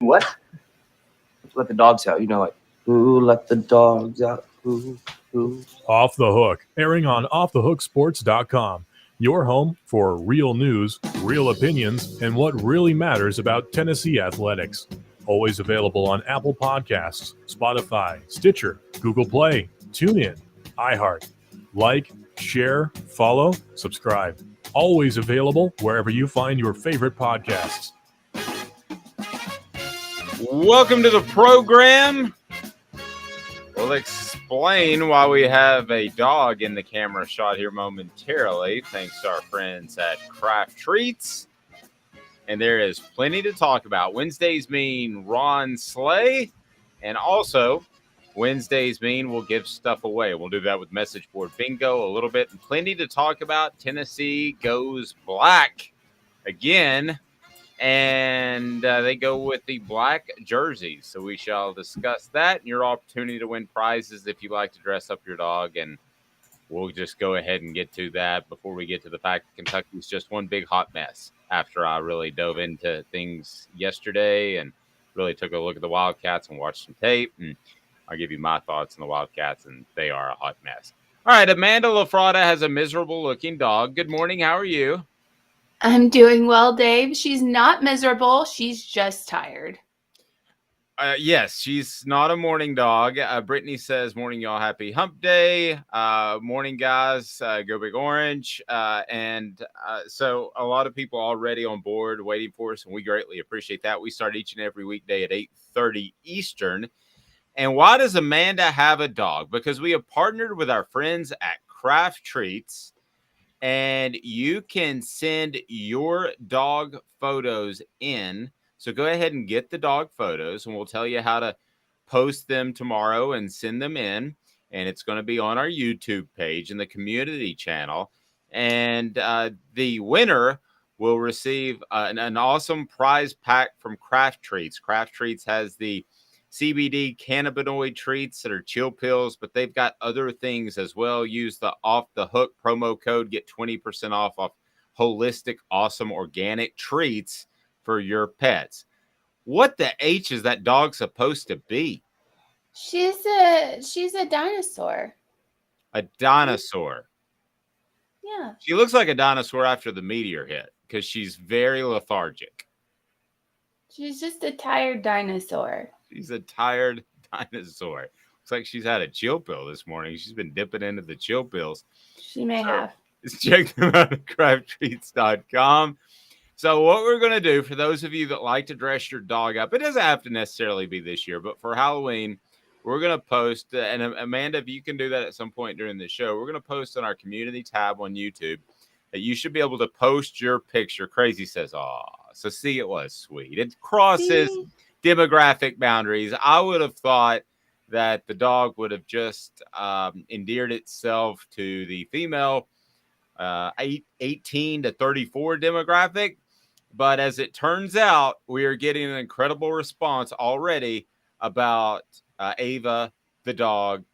What? Let the dogs out. Like, ooh, let the dogs out. Ooh, ooh. Off the Hook, airing on offthehooksports.com. Your home for real news, real opinions, and what really matters about Tennessee athletics. Always available on Apple Podcasts, Spotify, Stitcher, Google Play, TuneIn, iHeart. Like, share, follow, subscribe. Always available wherever you find your favorite podcasts. Welcome to the program. We'll explain why we have a dog in the camera shot here momentarily, thanks to our friends at Craft Treats. And there is plenty to talk about. Wednesdays mean Ron Slay, and also Wednesdays mean we'll give stuff away. We'll do that with message board bingo a little bit, and plenty to talk about. Tennessee goes black again. And they go with the black jerseys. So we shall discuss that and your opportunity to win prizes if you like to dress up your dog. And we'll just go ahead and get to that before we get to the fact that Kentucky's just one big hot mess after I really dove into things yesterday and really took a look at the Wildcats and watched some tape. And I'll give you my thoughts on the Wildcats, and they are a hot mess. All right, Amanda LaFrada has a miserable-looking dog. Good morning. How are you? I'm doing well, Dave. She's not miserable. She's just tired. Yes, she's not a morning dog. Brittany says, morning, y'all. Happy hump day. Morning, guys. Go Big Orange. So a lot of people already on board waiting for us, and we greatly appreciate that. We start each and every weekday at 8:30 Eastern. And why does Amanda have a dog? Because we have partnered with our friends at Craft Treats. And you can send your dog photos in. So go ahead and get the dog photos, and we'll tell you how to post them tomorrow and send them in. And it's going to be on our YouTube page in the community channel. And the winner will receive an awesome prize pack from Craft Treats. Craft Treats has the CBD cannabinoid treats that are chill pills, but they've got other things as well. Use the Off the Hook promo code, get 20% off holistic, awesome, organic treats for your pets. What the H is that dog supposed to be? She's a dinosaur. A dinosaur. Yeah. She looks like a dinosaur after the meteor hit because she's very lethargic. She's just a tired dinosaur. She's a tired dinosaur. Looks like she's had a chill pill this morning. She's been dipping into the chill pills. She may have. Just check them out at crafttreats.com. So what we're going to do, for those of you that like to dress your dog up, it doesn't have to necessarily be this year, but for Halloween, we're going to post, and Amanda, if you can do that at some point during the show, we're going to post on our community tab on YouTube that you should be able to post your picture. Crazy says, "Aw." So see, it was sweet. It crosses demographic boundaries. I would have thought that the dog would have just endeared itself to the female 18 to 34 demographic. But as it turns out, we are getting an incredible response already about Ava, the dog,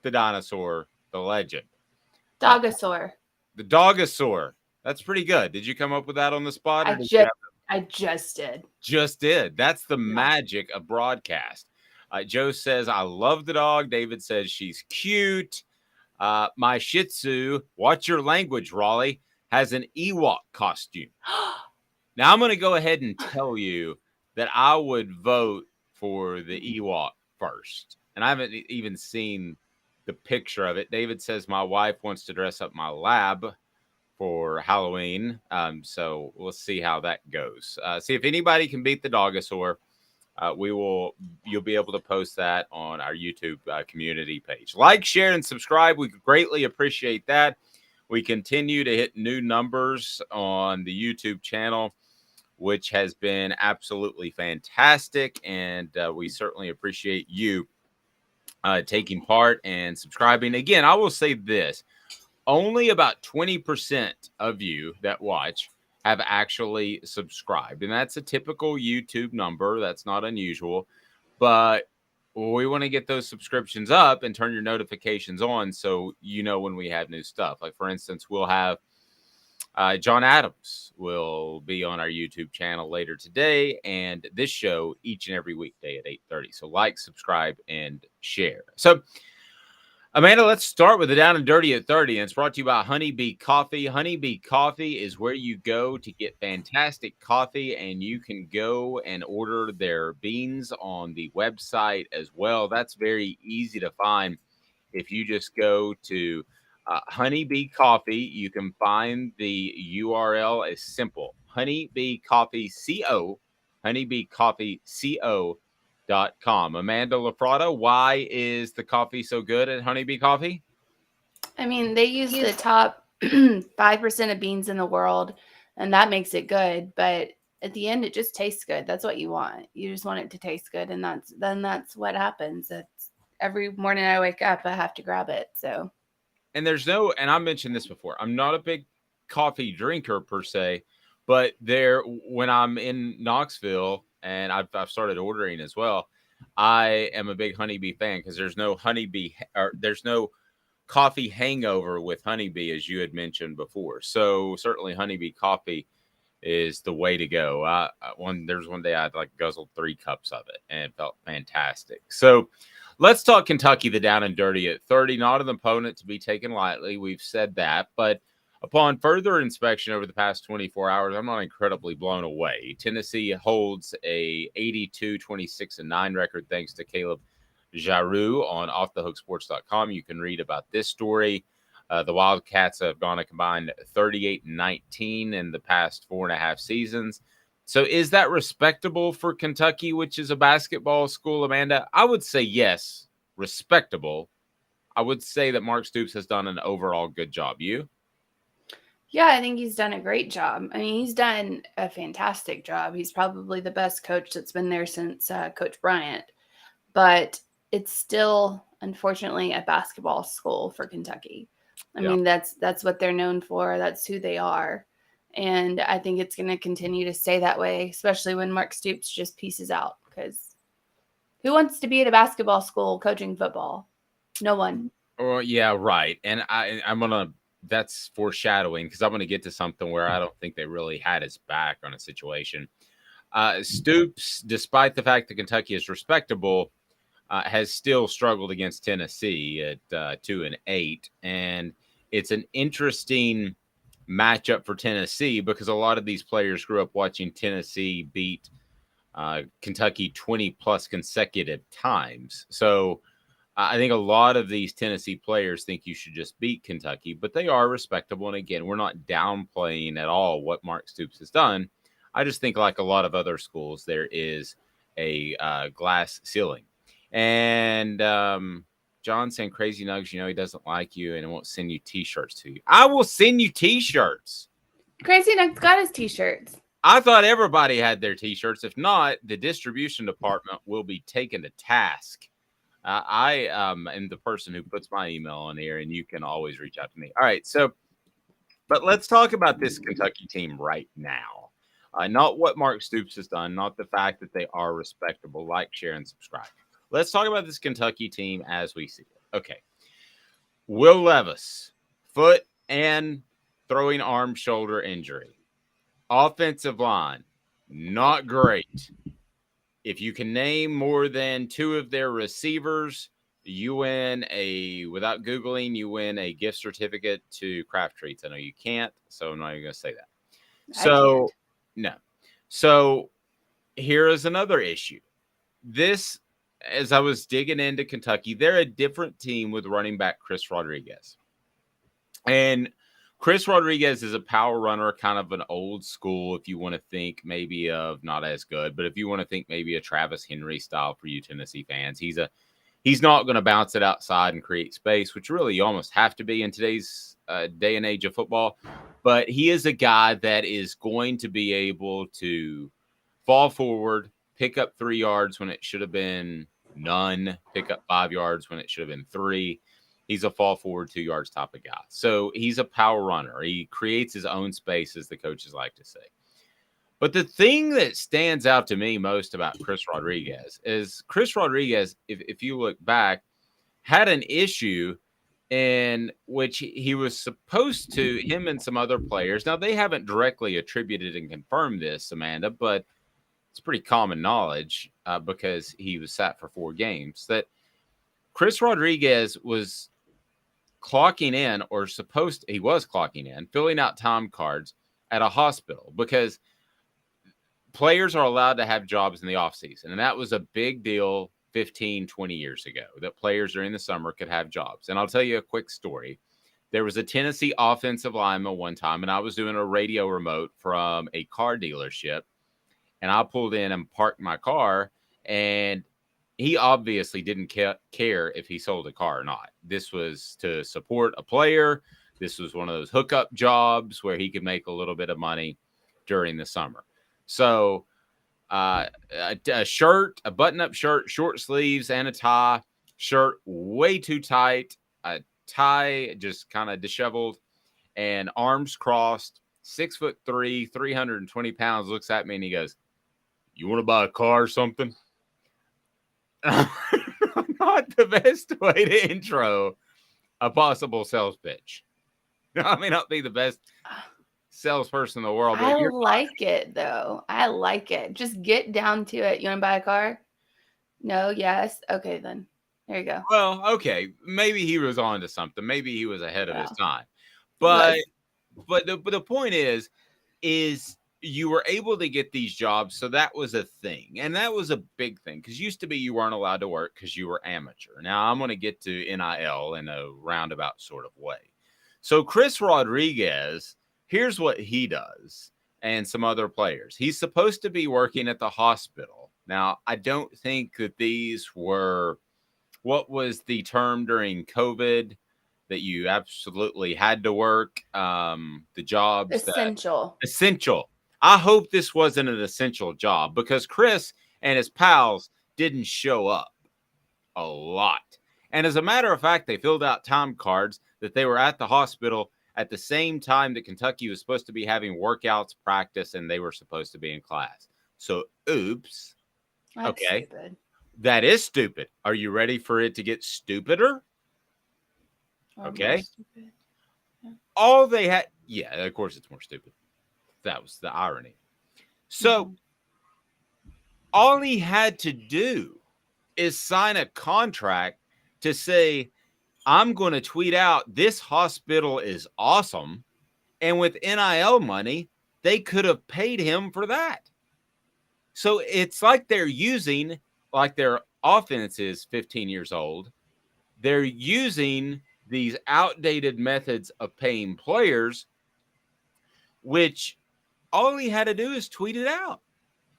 the dinosaur, the legend. Dogosaur. The Dogosaur. That's pretty good. Did you come up with that on the spot? I just did. Just did. That's the magic of broadcast. Joe says, I love the dog. David says she's cute. My Shih Tzu, watch your language, Raleigh, has an Ewok costume. Now, I'm going to go ahead and tell you that I would vote for the Ewok first. And I haven't even seen the picture of it. David says my wife wants to dress up my lab for Halloween. So we'll see how that goes. See if anybody can beat the Dogosaur. You'll be able to post that on our YouTube community page. Like, share, and subscribe. We greatly appreciate that. We continue to hit new numbers on the YouTube channel, which has been absolutely fantastic. And we certainly appreciate you taking part and subscribing. Again, I will say this. Only about 20% of you that watch have actually subscribed. And that's a typical YouTube number. That's not unusual. But we want to get those subscriptions up and turn your notifications on so you know when we have new stuff. Like, for instance, we'll have John Adams will be on our YouTube channel later today, and this show each and every weekday at 8:30. So like, subscribe, and share. So, Amanda, let's start with the Down and Dirty at 30, and it's brought to you by Honeybee Coffee. Honeybee Coffee is where you go to get fantastic coffee, and you can go and order their beans on the website as well. That's very easy to find. If you just go to Honeybee Coffee, you can find the URL is simple. Honeybee Coffee Co. honeybeecoffeeco.com. Amanda Lafrada, why is the coffee so good at Honeybee Coffee? I mean, they use the top 5% of beans in the world, and that makes it good. But at the end, it just tastes good. That's what you want. You just want it to taste good, and that's what happens. It's every morning I wake up, I have to grab it. So, and I mentioned this before, I'm not a big coffee drinker per se, but when I'm in Knoxville and I've started ordering as well, I am a big Honeybee fan because there's no coffee hangover with Honeybee, as you had mentioned before. So certainly Honeybee Coffee is the way to go. There's one day I guzzled 3 cups of it and it felt fantastic. So let's talk Kentucky, the Down and Dirty at 30. Not an opponent to be taken lightly. We've said that, but upon further inspection over the past 24 hours, I'm not incredibly blown away. Tennessee holds a 82-26-9 record thanks to Caleb Jaru on offthehooksports.com. You can read about this story. The Wildcats have gone a combined 38-19 in the past 4.5 seasons. So is that respectable for Kentucky, which is a basketball school, Amanda? I would say yes, respectable. I would say that Mark Stoops has done an overall good job. You? yeah, I think he's done a great job. I mean, he's done a fantastic job. He's probably the best coach that's been there since Coach Bryant. But it's still, unfortunately, a basketball school for Kentucky. I mean, that's what they're known for. That's who they are. And I think it's going to continue to stay that way, especially when Mark Stoops just pieces out. Because who wants to be at a basketball school coaching football? No one. Oh, yeah, right. And I'm going to, that's foreshadowing because I'm going to get to something where I don't think they really had his back on a situation. Stoops, despite the fact that Kentucky is respectable, has still struggled against Tennessee at 2-8. And it's an interesting matchup for Tennessee because a lot of these players grew up watching Tennessee beat Kentucky 20 plus consecutive times. So I think a lot of these Tennessee players think you should just beat Kentucky, but they are respectable. And again, we're not downplaying at all what Mark Stoops has done. I just think like a lot of other schools, there is a glass ceiling. And John saying Crazy Nugs, he doesn't like you and won't send you T-shirts to you. I will send you T-shirts. Crazy Nugs got his T-shirts. I thought everybody had their T-shirts. If not, the distribution department will be taken to task. I am the person who puts my email on here, and you can always reach out to me. All right, but let's talk about this Kentucky team right now. Not what Mark Stoops has done, not the fact that they are respectable. Like, share, and subscribe. Let's talk about this Kentucky team as we see it. Okay. Will Levis, foot and throwing arm shoulder injury. Offensive line, not great. If you can name more than 2 of their receivers, you win without Googling, you win a gift certificate to Craft Treats. I know you can't, so I'm not even going to say that. So, no. So, here is another issue. This, as I was digging into Kentucky, they're a different team with running back Chris Rodriguez. And Chris Rodriguez is a power runner, kind of an old school, if you want to think maybe of not as good, but if you want to think maybe a Travis Henry style for you Tennessee fans, he's not going to bounce it outside and create space, which really you almost have to be in today's day and age of football. But he is a guy that is going to be able to fall forward, pick up 3 yards when it should have been none, pick up 5 yards when it should have been 3. He's a fall forward 2 yards type of guy. So he's a power runner. He creates his own space, as the coaches like to say. But the thing that stands out to me most about Chris Rodriguez is Chris Rodriguez, if you look back, had an issue in which he was supposed to, him and some other players. Now, they haven't directly attributed and confirmed this, Amanda, but it's pretty common knowledge because he was sat for 4 games, that Chris Rodriguez was clocking in, or he was clocking in, filling out time cards at a hospital, because players are allowed to have jobs in the offseason. And that was a big deal 15, 20 years ago, that players during the summer could have jobs. And I'll tell you a quick story. There was a Tennessee offensive lineman one time, and I was doing a radio remote from a car dealership, and I pulled in and parked my car, and he obviously didn't care if he sold a car or not. This was to support a player. This was one of those hookup jobs where he could make a little bit of money during the summer. So a shirt, a button-up shirt, short sleeves, and a tie. Shirt way too tight, a tie just kind of disheveled, and arms crossed. 6'3", 320 pounds. Looks at me and he goes, "You want to buy a car or something?" Not the best way to intro a possible sales pitch. I may not be the best salesperson in the world, but I like it though. I like it. Just get down to it. You want to buy a car? No, yes. Okay, then. There you go. Well, okay. Maybe he was on to something. Maybe he was ahead of his time. Yes. But the point is you were able to get these jobs, so that was a thing. And that was a big thing, because used to be you weren't allowed to work because you were amateur. Now, I'm going to get to NIL in a roundabout sort of way. So Chris Rodriguez, here's what he does, and some other players. He's supposed to be working at the hospital. Now, I don't think that these were, what was the term during COVID that you absolutely had to work? The jobs Essential. Essential. I hope this wasn't an essential job, because Chris and his pals didn't show up a lot. And as a matter of fact, they filled out time cards that they were at the hospital at the same time that Kentucky was supposed to be having workouts, practice, and they were supposed to be in class. So, oops. That's okay. Stupid. That is stupid. Are you ready for it to get stupider? Okay. Stupid. Yeah. All they had, yeah, of course it's more stupid. That was the irony. So all he had to do is sign a contract to say, I'm going to tweet out, this hospital is awesome. And with NIL money, they could have paid him for that. So it's like they're using, like their offense is 15 years old. They're using these outdated methods of paying players, which all he had to do is tweet it out.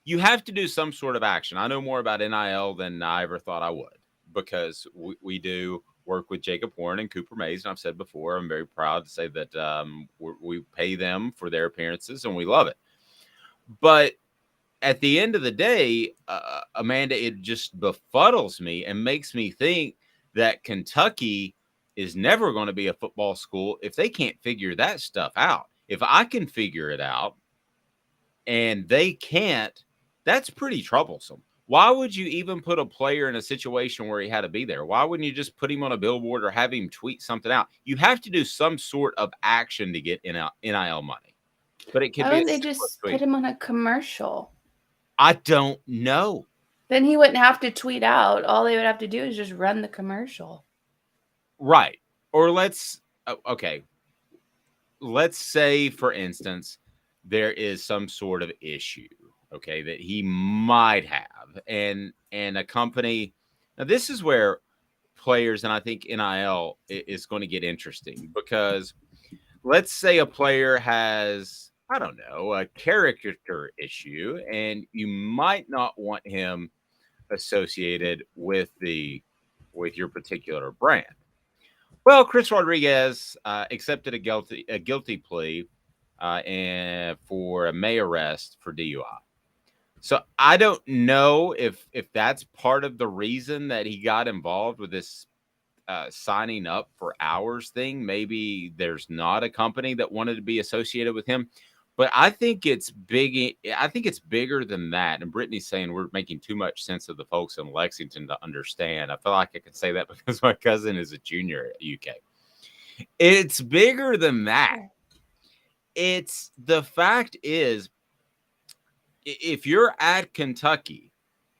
You have to do some sort of action. I know more about NIL than I ever thought I would, because we do work with Jacob Warren and Cooper Mays. And I've said before, I'm very proud to say that we pay them for their appearances, and we love it. But at the end of the day, Amanda, it just befuddles me and makes me think that Kentucky is never going to be a football school if they can't figure that stuff out. If I can figure it out and they can't, that's pretty troublesome. Why would you even put a player in a situation where he had to be there? Why wouldn't you just put him on a billboard or have him tweet something out? You have to do some sort of action to get NIL money. But it could Why be. wouldn't they just put him on a commercial? I don't know. Then he wouldn't have to tweet out. All they would have to do is just run the commercial. Right. Or let's say, for instance, there is some sort of issue, okay, that he might have. And a company, now this is where players, and I think NIL is going to get interesting, because let's say a player has, I don't know, a character issue, and you might not want him associated with your particular brand. Well, Chris Rodriguez accepted a guilty plea and for a May arrest for DUI. So I don't know if that's part of the reason that he got involved with this signing up for hours thing. Maybe there's not a company that wanted to be associated with him. But I think it's big. I think it's bigger than that. And Brittany's saying we're making too much sense of the folks in Lexington to understand. I feel like I can say that because my cousin is a junior at UK. It's bigger than that. It's the fact is, if you're at Kentucky,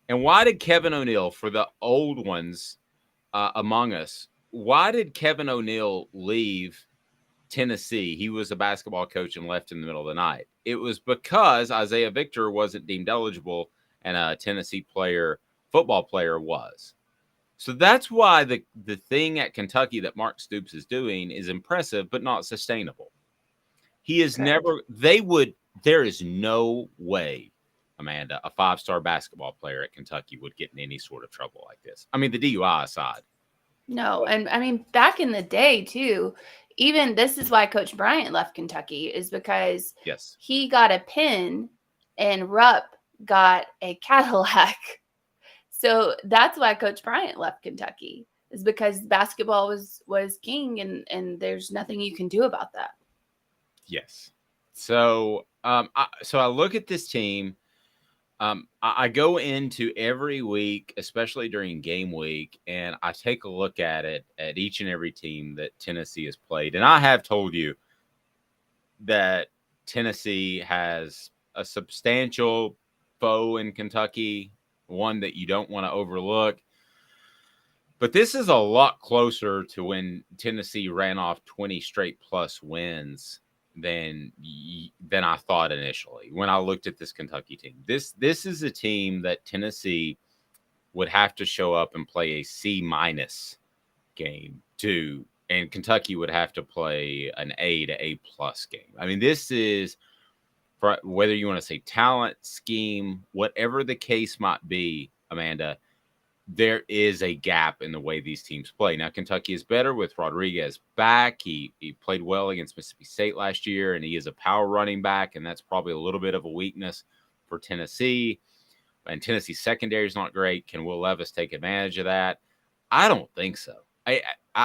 and why did Kevin O'Neal, for the old ones among us, why did Kevin O'Neal leave Tennessee? He was a basketball coach and left in the middle of the night. It was because Isaiah Victor wasn't deemed eligible and a Tennessee football player was. So that's why the thing at Kentucky that Mark Stoops is doing is impressive, but not sustainable. He is Correct. there is no way, Amanda, a 5-star basketball player at Kentucky would get in any sort of trouble like this. I mean, the DUI aside. No, and I mean, back in the day too, even this is why Coach Bryant left Kentucky, is because Yes. he got a pin and Rupp got a Cadillac. So that's why Coach Bryant left Kentucky, is because basketball was king, and there's nothing you can do about that. Yes. So I look at this team. I go into every week, especially during game week, and I take a look at it at each and every team that Tennessee has played. And I have told you that Tennessee has a substantial foe in Kentucky, one that you don't want to overlook. But this is a lot closer to when Tennessee ran off 20 straight plus wins than I thought initially when I looked at this Kentucky team. This is a team that Tennessee would have to show up and play a C- game to, and Kentucky would have to play an A to A+ game. I mean, this is, whether you want to say talent, scheme, whatever the case might be, Amanda, there is a gap in the way these teams play. Now, Kentucky is better with Rodriguez back. He played well against Mississippi State last year, and he is a power running back, and that's probably a little bit of a weakness for Tennessee. And Tennessee's secondary is not great. Can Will Levis take advantage of that? I don't think so.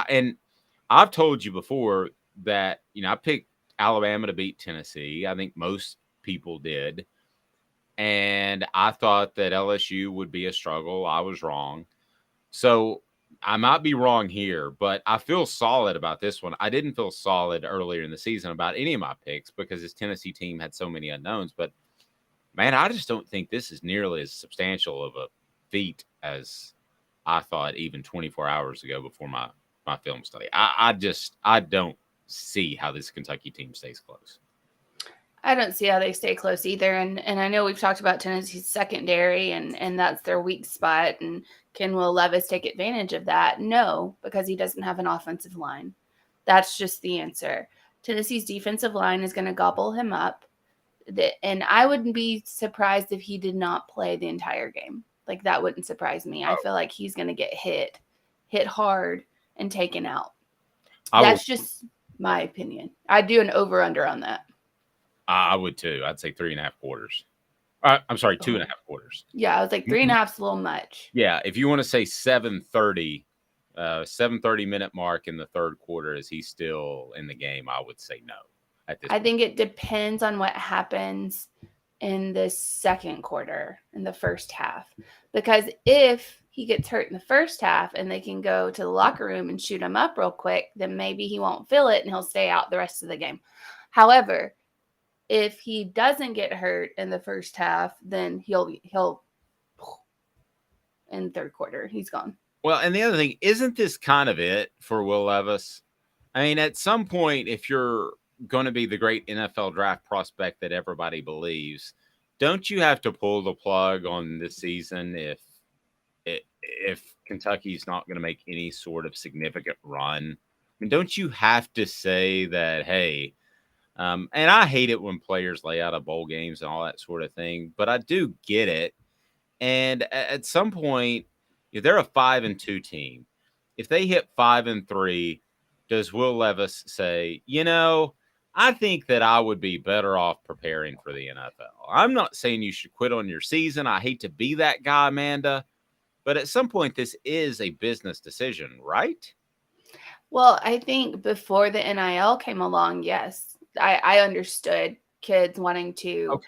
And I've told you before that, I picked Alabama to beat Tennessee. I think most people did. And I thought that LSU would be a struggle. I was wrong. So I might be wrong here, but I feel solid about this one. I didn't feel solid earlier in the season about any of my picks because this Tennessee team had so many unknowns. But, man, I just don't think this is nearly as substantial of a feat as I thought even 24 hours ago before my film study. I don't see how this Kentucky team stays close. I don't see how they stay close either. And I know we've talked about Tennessee's secondary, and that's their weak spot. And can Will Levis take advantage of that? No, because he doesn't have an offensive line. That's just the answer. Tennessee's defensive line is going to gobble him up. And I wouldn't be surprised if he did not play the entire game. Like, that wouldn't surprise me. I feel like he's going to get hit hard, and taken out. That's just my opinion. I'd do an over-under on that. I would too. I'd say 3.5 quarters. I'm sorry, 2.5 quarters. Yeah, I was like 3.5 is a little much. Yeah, if you want to say 7:30 minute mark in the third quarter, is he still in the game? I would say no. At this I point. think it depends on what happens in the second quarter, in the first half. Because if he gets hurt in the first half and they can go to the locker room and shoot him up real quick, then maybe he won't feel it and he'll stay out the rest of the game. However, if he doesn't get hurt in the first half, then he'll in the third quarter, he's gone. Well, and the other thing, isn't this kind of it for Will Levis? I mean, at some point, if you're going to be the great NFL draft prospect that everybody believes, don't you have to pull the plug on this season if Kentucky's not going to make any sort of significant run? I mean, don't you have to say that, hey, and I hate it when players lay out of bowl games and all that sort of thing, but I do get it. And at some point, if they're a 5-2 team, if they hit 5-3, does Will Levis say, I think that I would be better off preparing for the NFL? I'm not saying you should quit on your season. I hate to be that guy, Amanda, but at some point, this is a business decision, right? Well, I think before the NIL came along, yes, I understood kids wanting to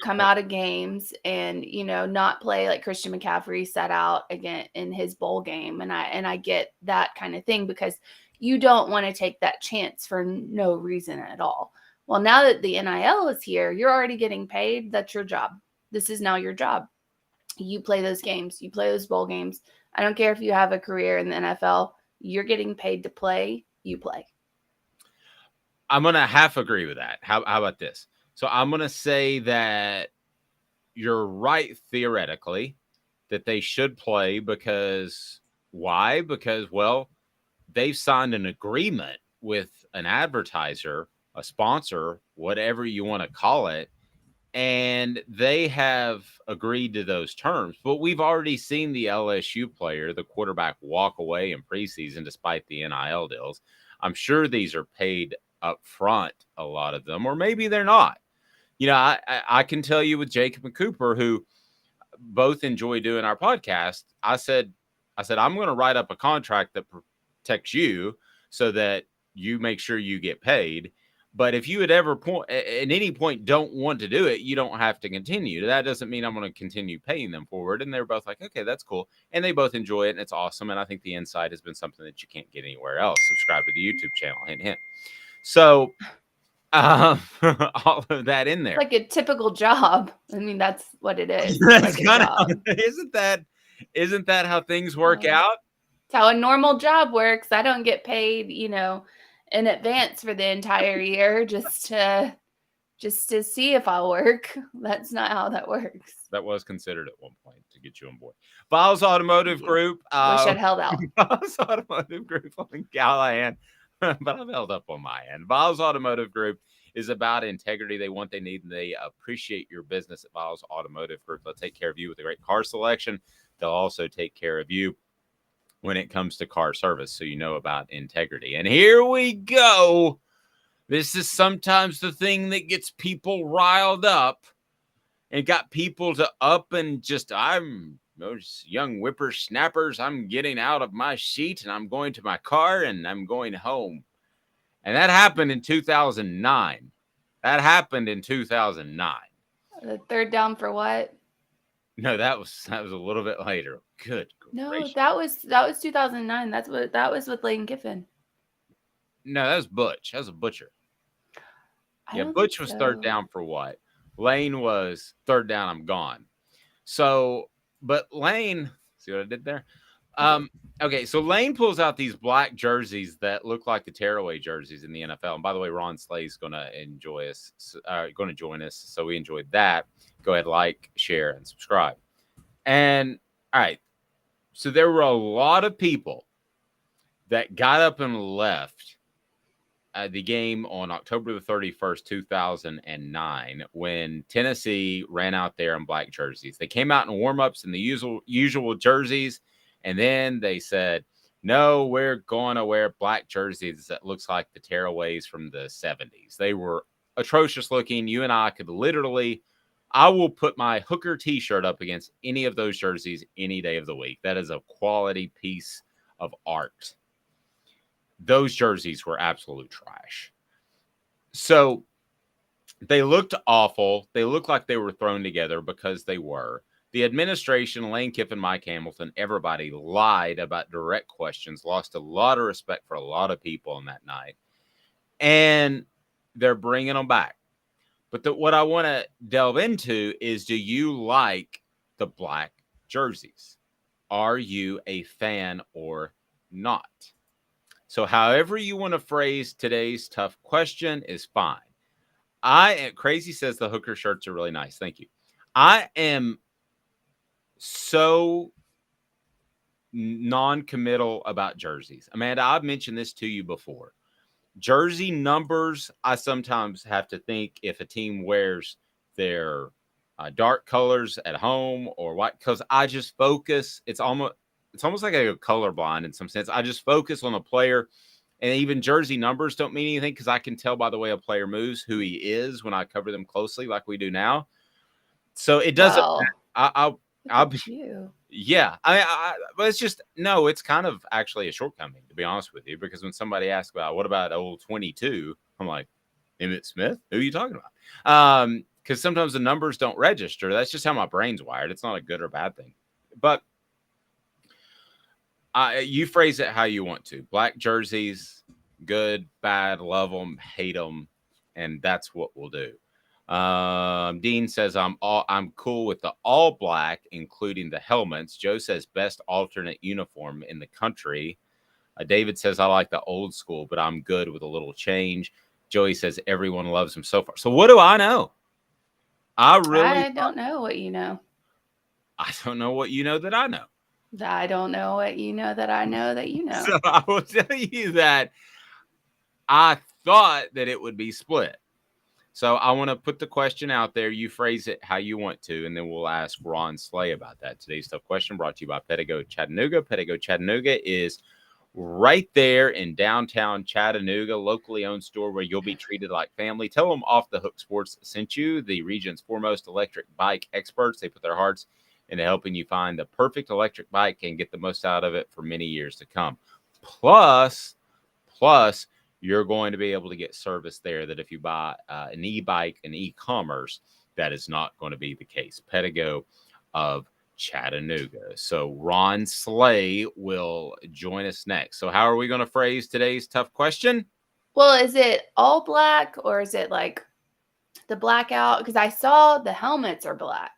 come out of games and, not play like Christian McCaffrey set out again in his bowl game. And I get that kind of thing because you don't want to take that chance for no reason at all. Well, now that the NIL is here, you're already getting paid. That's your job. This is now your job. You play those games. You play those bowl games. I don't care if you have a career in the NFL. You're getting paid to play. You play. I'm going to half agree with that. How about this? So I'm going to say that you're right theoretically that they should play because why? Because, well, they've signed an agreement with an advertiser, a sponsor, whatever you want to call it, and they have agreed to those terms. But we've already seen the LSU player, the quarterback, walk away in preseason despite the NIL deals. I'm sure these are paid up front, a lot of them, or maybe they're not. You know, I can tell you with Jacob and Cooper, who both enjoy doing our podcast, I said, I'm going to write up a contract that protects you so that you make sure you get paid. But if you at any point don't want to do it, you don't have to continue. That doesn't mean I'm going to continue paying them forward. And they're both like, okay, that's cool. And they both enjoy it, and it's awesome. And I think the insight has been something that you can't get anywhere else. Subscribe to the YouTube channel, hint, hint. So all of that in there. Like a typical job. I mean, that's what it is. That's like kind of, isn't that how things work out? It's how a normal job works. I don't get paid, in advance for the entire year just to see if I'll work. That's not how that works. That was considered at one point to get you on board. Vols Automotive Group. Wish I'd held out. Vols Automotive Group on Callahan, but I've held up on my end. Vols Automotive Group is about integrity. They want, they need, and they appreciate your business at Vols Automotive Group. They'll take care of you with a great car selection. They'll also take care of you when it comes to car service, so you know about integrity. And here we go. This is sometimes the thing that gets people riled up and got people to up and just, I'm those young whippersnappers. I'm getting out of my seat and I'm going to my car and I'm going home. And that happened in 2009. That happened in 2009. The third down for what? No, that was a little bit later. Good. No, gracious. that was 2009. That was with Lane Kiffin. No, that was Butch. That was a Butcher. Yeah, Butch was third down for what? Lane was third down, I'm gone. So, but Lane, see what I did there? Okay, so Lane pulls out these black jerseys that look like the tearaway jerseys in the NFL. And by the way, Ron Slay's going to join us. So we enjoyed that. Go ahead, like, share, and subscribe. And all right, so there were a lot of people that got up and left the game on October the 31st, 2009, when Tennessee ran out there in black jerseys. They came out in warm-ups in the usual jerseys, and then they said, no, we're going to wear black jerseys that looks like the tearaways from the 70s. They were atrocious looking. You and I could literally, I will put my Hooker t-shirt up against any of those jerseys any day of the week. That is a quality piece of art. Those jerseys were absolute trash. So they looked awful. They looked like they were thrown together because they were. The administration, Lane Kiffin, Mike Hamilton, everybody lied about direct questions, lost a lot of respect for a lot of people on that night. And they're bringing them back. But what I want to delve into is, do you like the black jerseys? Are you a fan or not? So however you want to phrase today's tough question is fine. Crazy says the Hooker shirts are really nice. Thank you. I am so non-committal about jerseys. Amanda, I've mentioned this to you before. Jersey numbers, I sometimes have to think if a team wears their dark colors at home or white, because I just focus. It's almost like I go colorblind in some sense. I just focus on a player, and even jersey numbers don't mean anything because I can tell by the way a player moves who he is when I cover them closely like we do now. So it doesn't. Wow. I'll be. Yeah, but it's just no. It's kind of actually a shortcoming, to be honest with you, because when somebody asks about what about old 22, I'm like, Emmitt Smith. Who are you talking about? Because sometimes the numbers don't register. That's just how my brain's wired. It's not a good or bad thing, but You phrase it how you want to. Black jerseys, good, bad, love them, hate them, and that's what we'll do. Dean says I'm cool with the all black, including the helmets. Joe says best alternate uniform in the country. David says I like the old school, but I'm good with a little change. Joey says everyone loves him so far. So what do I know? I don't know what you know. I don't know what you know that I know. I don't know what you know that I know that you know. So I will tell you that I thought that it would be split. So I want to put the question out there. You phrase it how you want to, and then we'll ask Ron Slay about that. Today's tough question brought to you by Pedigo Chattanooga. Pedigo Chattanooga is right there in downtown Chattanooga, locally owned store where you'll be treated like family. Tell them Off the Hook Sports sent you, the region's foremost electric bike experts. They put their hearts into helping you find the perfect electric bike and get the most out of it for many years to come. Plus, you're going to be able to get service there that if you buy an e-bike and e-commerce, that is not going to be the case. Pedigo of Chattanooga. So Ron Slay will join us next. So how are we going to phrase today's tough question? Well, is it all black or is it like the blackout? Because I saw the helmets are black.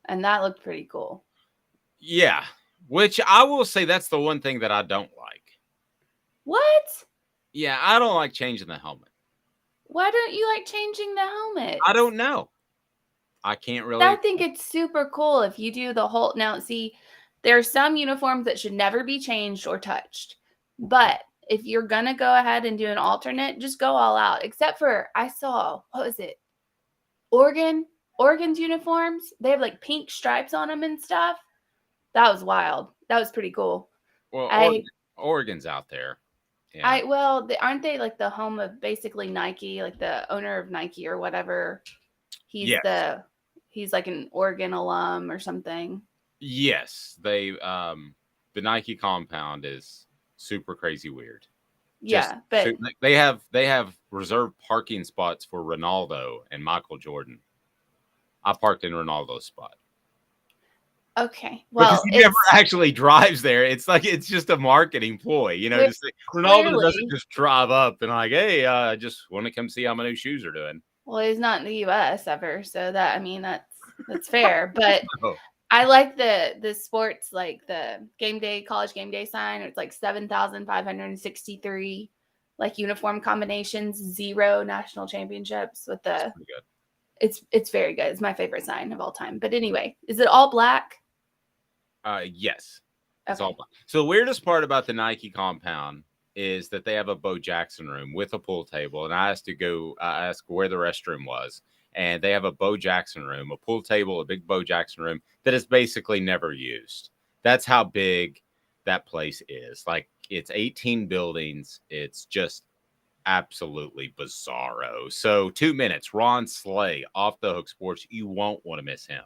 And that looked pretty cool. Yeah, which I will say that's the one thing that I don't like. What? Yeah, I don't like changing the helmet. Why don't you like changing the helmet? I don't know. I can't really. I think it's super cool if you do the whole. Now, see, there are some uniforms that should never be changed or touched. But if you're going to go ahead and do an alternate, just go all out. Except for, I saw, what was it? Oregon's uniforms, they have like pink stripes on them and stuff. That was wild. That was pretty cool. Well, Oregon's out there. Yeah. Aren't they like the home of basically Nike, like the owner of Nike or whatever? He's like an Oregon alum or something. Yes, the Nike compound is super crazy weird. Yeah, but they have reserved parking spots for Ronaldo and Michael Jordan. I parked in Ronaldo's spot. Okay. Well, he never actually drives there. It's like it's just a marketing ploy, just like, Ronaldo doesn't just drive up and like, hey, I just want to come see how my new shoes are doing. Well, he's not in the US ever, so that's fair. But I like the sports, like the college game day sign. It's like 7,563 like uniform combinations, 0 national championships with the. That's pretty good. It's very good. It's my favorite sign of all time. But anyway, is it all black? Yes. It's all black. So the weirdest part about the Nike compound is that they have a Bo Jackson room with a pool table. And I asked where the restroom was. And they have a Bo Jackson room, a pool table, a big Bo Jackson room that is basically never used. That's how big that place is. Like it's 18 buildings. It's just absolutely bizarro. So 2 minutes, Ron Slay, Off the Hook Sports. You won't want to miss him.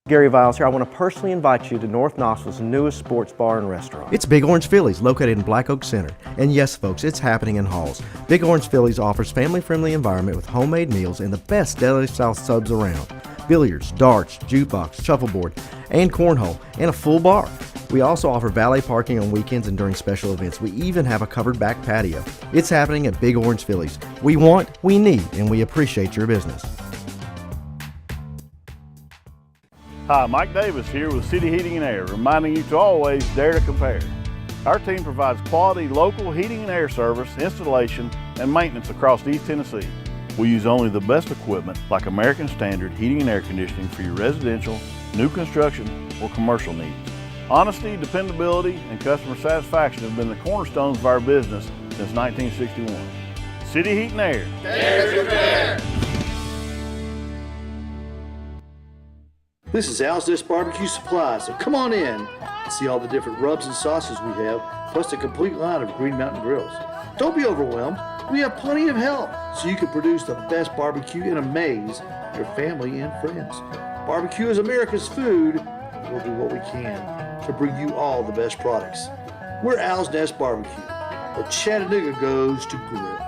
Gary Viles here. I want to personally invite you to North Knoxville's newest sports bar and restaurant. It's Big Orange Phillies, located in Black Oak Center. And yes, folks, it's happening in Halls. Big Orange Phillies offers family-friendly environment with homemade meals and the best deli-style subs around. Billiards, darts, jukebox, shuffleboard, and cornhole, and a full bar. We also offer valet parking on weekends and during special events. We even have a covered back patio. It's happening at Big Orange Phillies. We want, we need, and we appreciate your business. Hi, Mike Davis here with City Heating and Air, reminding you to always dare to compare. Our team provides quality local heating and air service, installation, and maintenance across East Tennessee. We use only the best equipment like American Standard Heating and Air Conditioning for your residential, new construction, or commercial needs. Honesty, dependability, and customer satisfaction have been the cornerstones of our business since 1961. City Heat and Air. Dare to compare. This is Al's Dish Barbecue Supply, so come on in and see all the different rubs and sauces we have, plus a complete line of Green Mountain grills. Don't be overwhelmed. We have plenty of help so you can produce the best barbecue and amaze your family and friends. Barbecue is America's food. We'll do what we can to bring you all the best products. We're Al's Nest Barbecue, but Chattanooga goes to grill.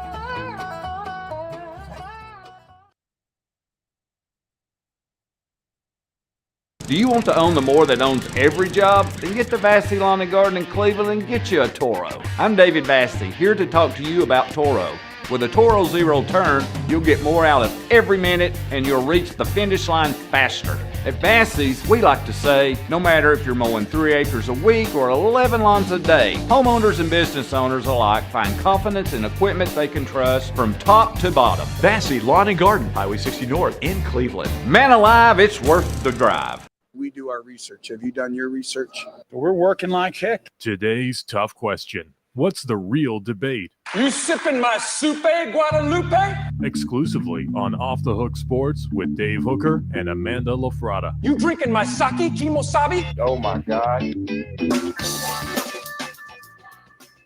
Do Do you want to own the more that owns every job? Then get to Vassy Lawn and Garden in Cleveland and get you a Toro. I'm David Vassy, here to talk to you about Toro. With a Toro Zero Turn, you'll get more out of every minute and you'll reach the finish line faster. At Vassy's, we like to say, no matter if you're mowing 3 acres a week or 11 lawns a day, homeowners and business owners alike find confidence in equipment they can trust from top to bottom. Vassy Lawn and Garden, Highway 60 North in Cleveland. Man alive, it's worth the drive. We do our research. Have you done your research? We're working like heck. Today's tough question. What's the real debate? You sipping my soupe, Guadalupe? Exclusively on Off the Hook Sports with Dave Hooker and Amanda LaFrada. You drinking my sake, Kimosabi? Oh my God.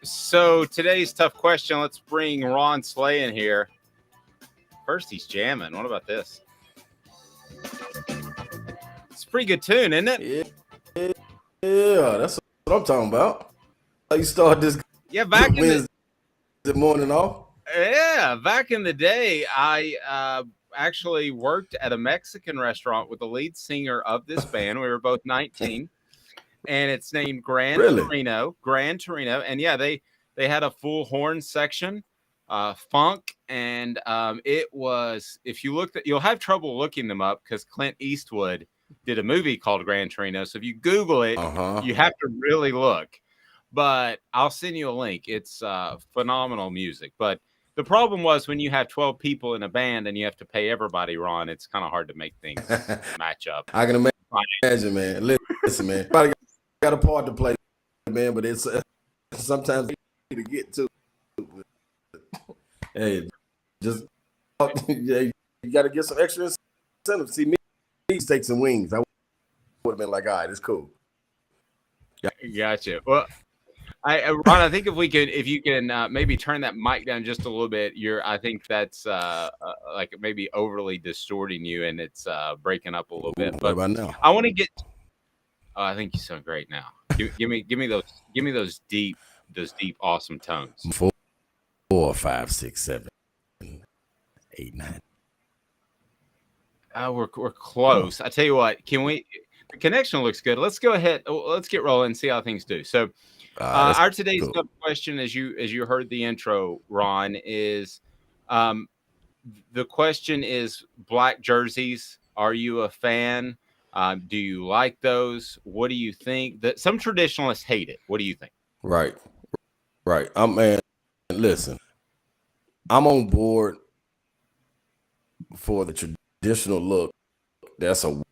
So today's tough question. Let's bring Ron Slay in here. First, he's jamming. What about this? It's a pretty good tune, isn't it? Yeah, that's what I'm talking about. How you start this? Yeah, back in the morning off. Yeah, back in the day, I actually worked at a Mexican restaurant with the lead singer of this band. We were both 19, and it's named Gran Torino. Gran Torino, and yeah, they had a full horn section, funk, and it was. If you looked at, you'll have trouble looking them up because Clint Eastwood did a movie called Gran Torino. So if you Google it, you have to really look. But I'll send you a link. It's phenomenal music. But the problem was when you have 12 people in a band and you have to pay everybody, Ron, it's kind of hard to make things match up. I can imagine, man. Listen, man. Everybody got a part to play, man, but it's sometimes to get to. Hey, just you got to get some extra incentive. See, me take some wings. I would have been like, all right, it's cool. Gotcha. Well, Ron, I think if you can maybe turn that mic down just a little bit, I think that's like maybe overly distorting you and it's breaking up a little bit. But what about now? I want to get. Oh, I think you sound great now. Give me those deep, awesome tones. 4, 5, 6, 7, 8, 9. We're close. I tell you what, the connection looks good. Let's go ahead. Let's get rolling and see how things do. So our today's tough question, as you heard the intro, Ron, is the question is black jerseys. Are you a fan? Do you like those? What do you think? That some traditionalists hate it. What do you think? Right. Man, listen, I'm on board for the traditional look. That's a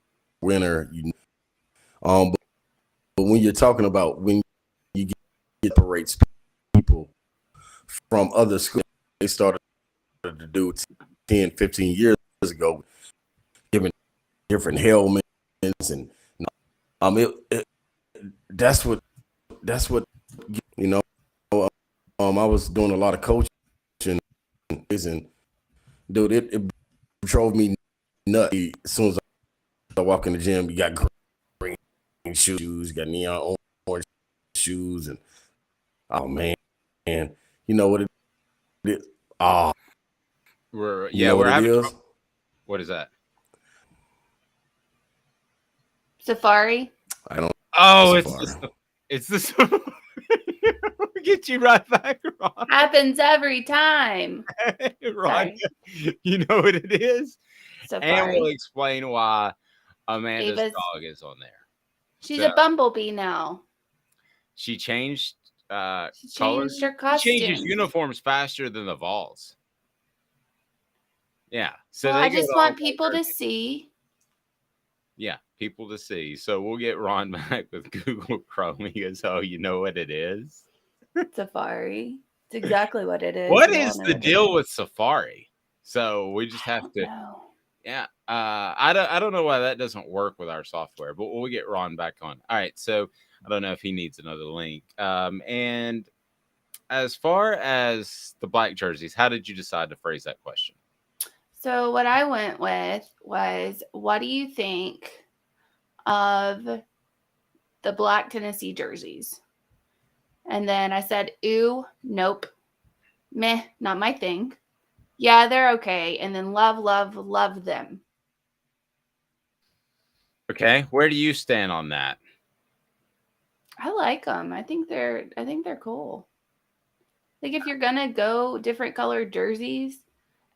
winner. But when you're talking about when you get separates people from other schools, they started to do 10, 15 years ago, giving different helmets and that's what I was doing a lot of coaching and dude, it drove me nuts. As soon as I walk in the gym, you got green shoes, you got neon orange shoes, and oh man, and you know what it is? We're what having. it is? What is that? Safari. I don't. Oh, Safari. it's this. Get you right back, Ron. Happens every time. Ron, you know what it is? Safari. And we'll explain why Amanda's Ava's dog is on there. She's a bumblebee now. She changed She colors. changed her costume. She changes uniforms faster than the Vols. Yeah. So Well, they I just go want to people to see. Yeah, people to see. So we'll get Ron back with Google Chrome. He goes, "Oh, you know what it is? Safari. It's exactly what it is. What We all is know the what it deal is. with Safari?" So we just have to. No. Yeah, I don't know why that doesn't work with our software, but we'll get Ron back on. All right, so I don't know if he needs another link. And as far as the black jerseys, how did you decide to phrase that question? So what I went with was, what do you think of the black Tennessee jerseys? And then I said, ooh, nope, meh, not my thing. Yeah, they're okay. And then love them. Okay, where do you stand on that? I like them. I think they're cool. Like if you're gonna go different colored jerseys,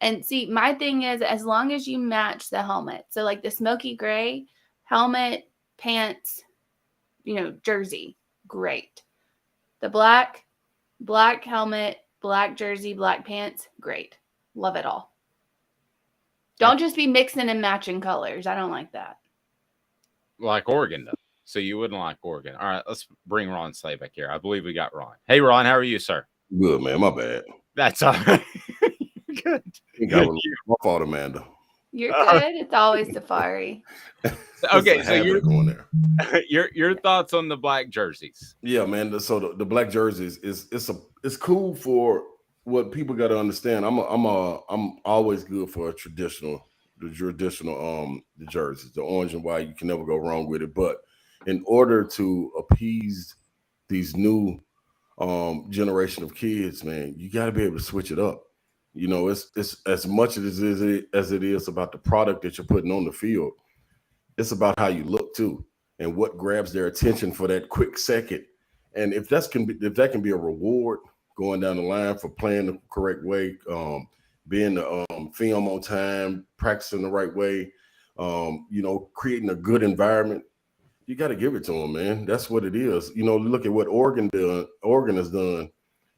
and see, my thing is as long as you match the helmet. So like the smoky gray helmet, pants, jersey, great. The black helmet, black jersey, black pants, great. Love it all. Don't just be mixing and matching colors. I don't like that. Like Oregon does. So you wouldn't like Oregon. All right, let's bring Ron Slay back here. I believe we got Ron. Hey, Ron, how are you, sir? Good, man. My bad. That's all right. Good. My fault, Amanda. You're good. It's always Safari. Okay, so your thoughts on the black jerseys? Yeah, man. So the black jerseys it's cool for what people got to understand. I'm always good for the traditional the jerseys, the orange and white. You can never go wrong with it. But in order to appease these new generation of kids, man, you got to be able to switch it up. It's as much as it is about the product that you're putting on the field. It's about how you look too, and what grabs their attention for that quick second. And if that can be a reward going down the line for playing the correct way, being the film on time, practicing the right way, creating a good environment, you got to give it to them, man. That's what it is. Look at what Oregon has done.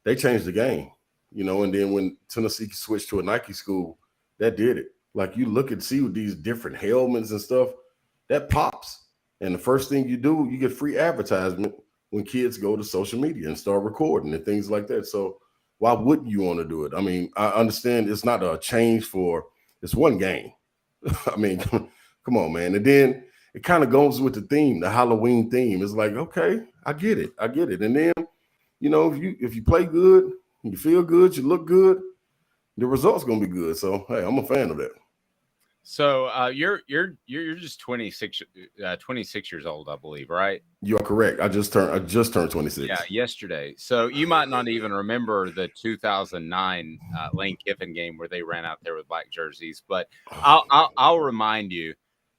They changed the game. And then when Tennessee switched to a Nike school, that did it. Like you look and see with these different helmets and stuff, that pops. And the first thing you do, you get free advertisement when kids go to social media and start recording and things like that. So why wouldn't you want to do it? I mean, I understand it's not a change it's one game. I mean, come on, man. And then it kind of goes with the theme, the Halloween theme. It's like, okay, I get it. And then, if you play good, you feel good, you look good, the result's gonna be good. So hey, I'm a fan of that. So you're just 26 years old, I believe, right? You are correct. I just turned 26. Yeah, yesterday. So you might not even remember the 2009 Lane Kiffin game where they ran out there with black jerseys, but I'll remind you,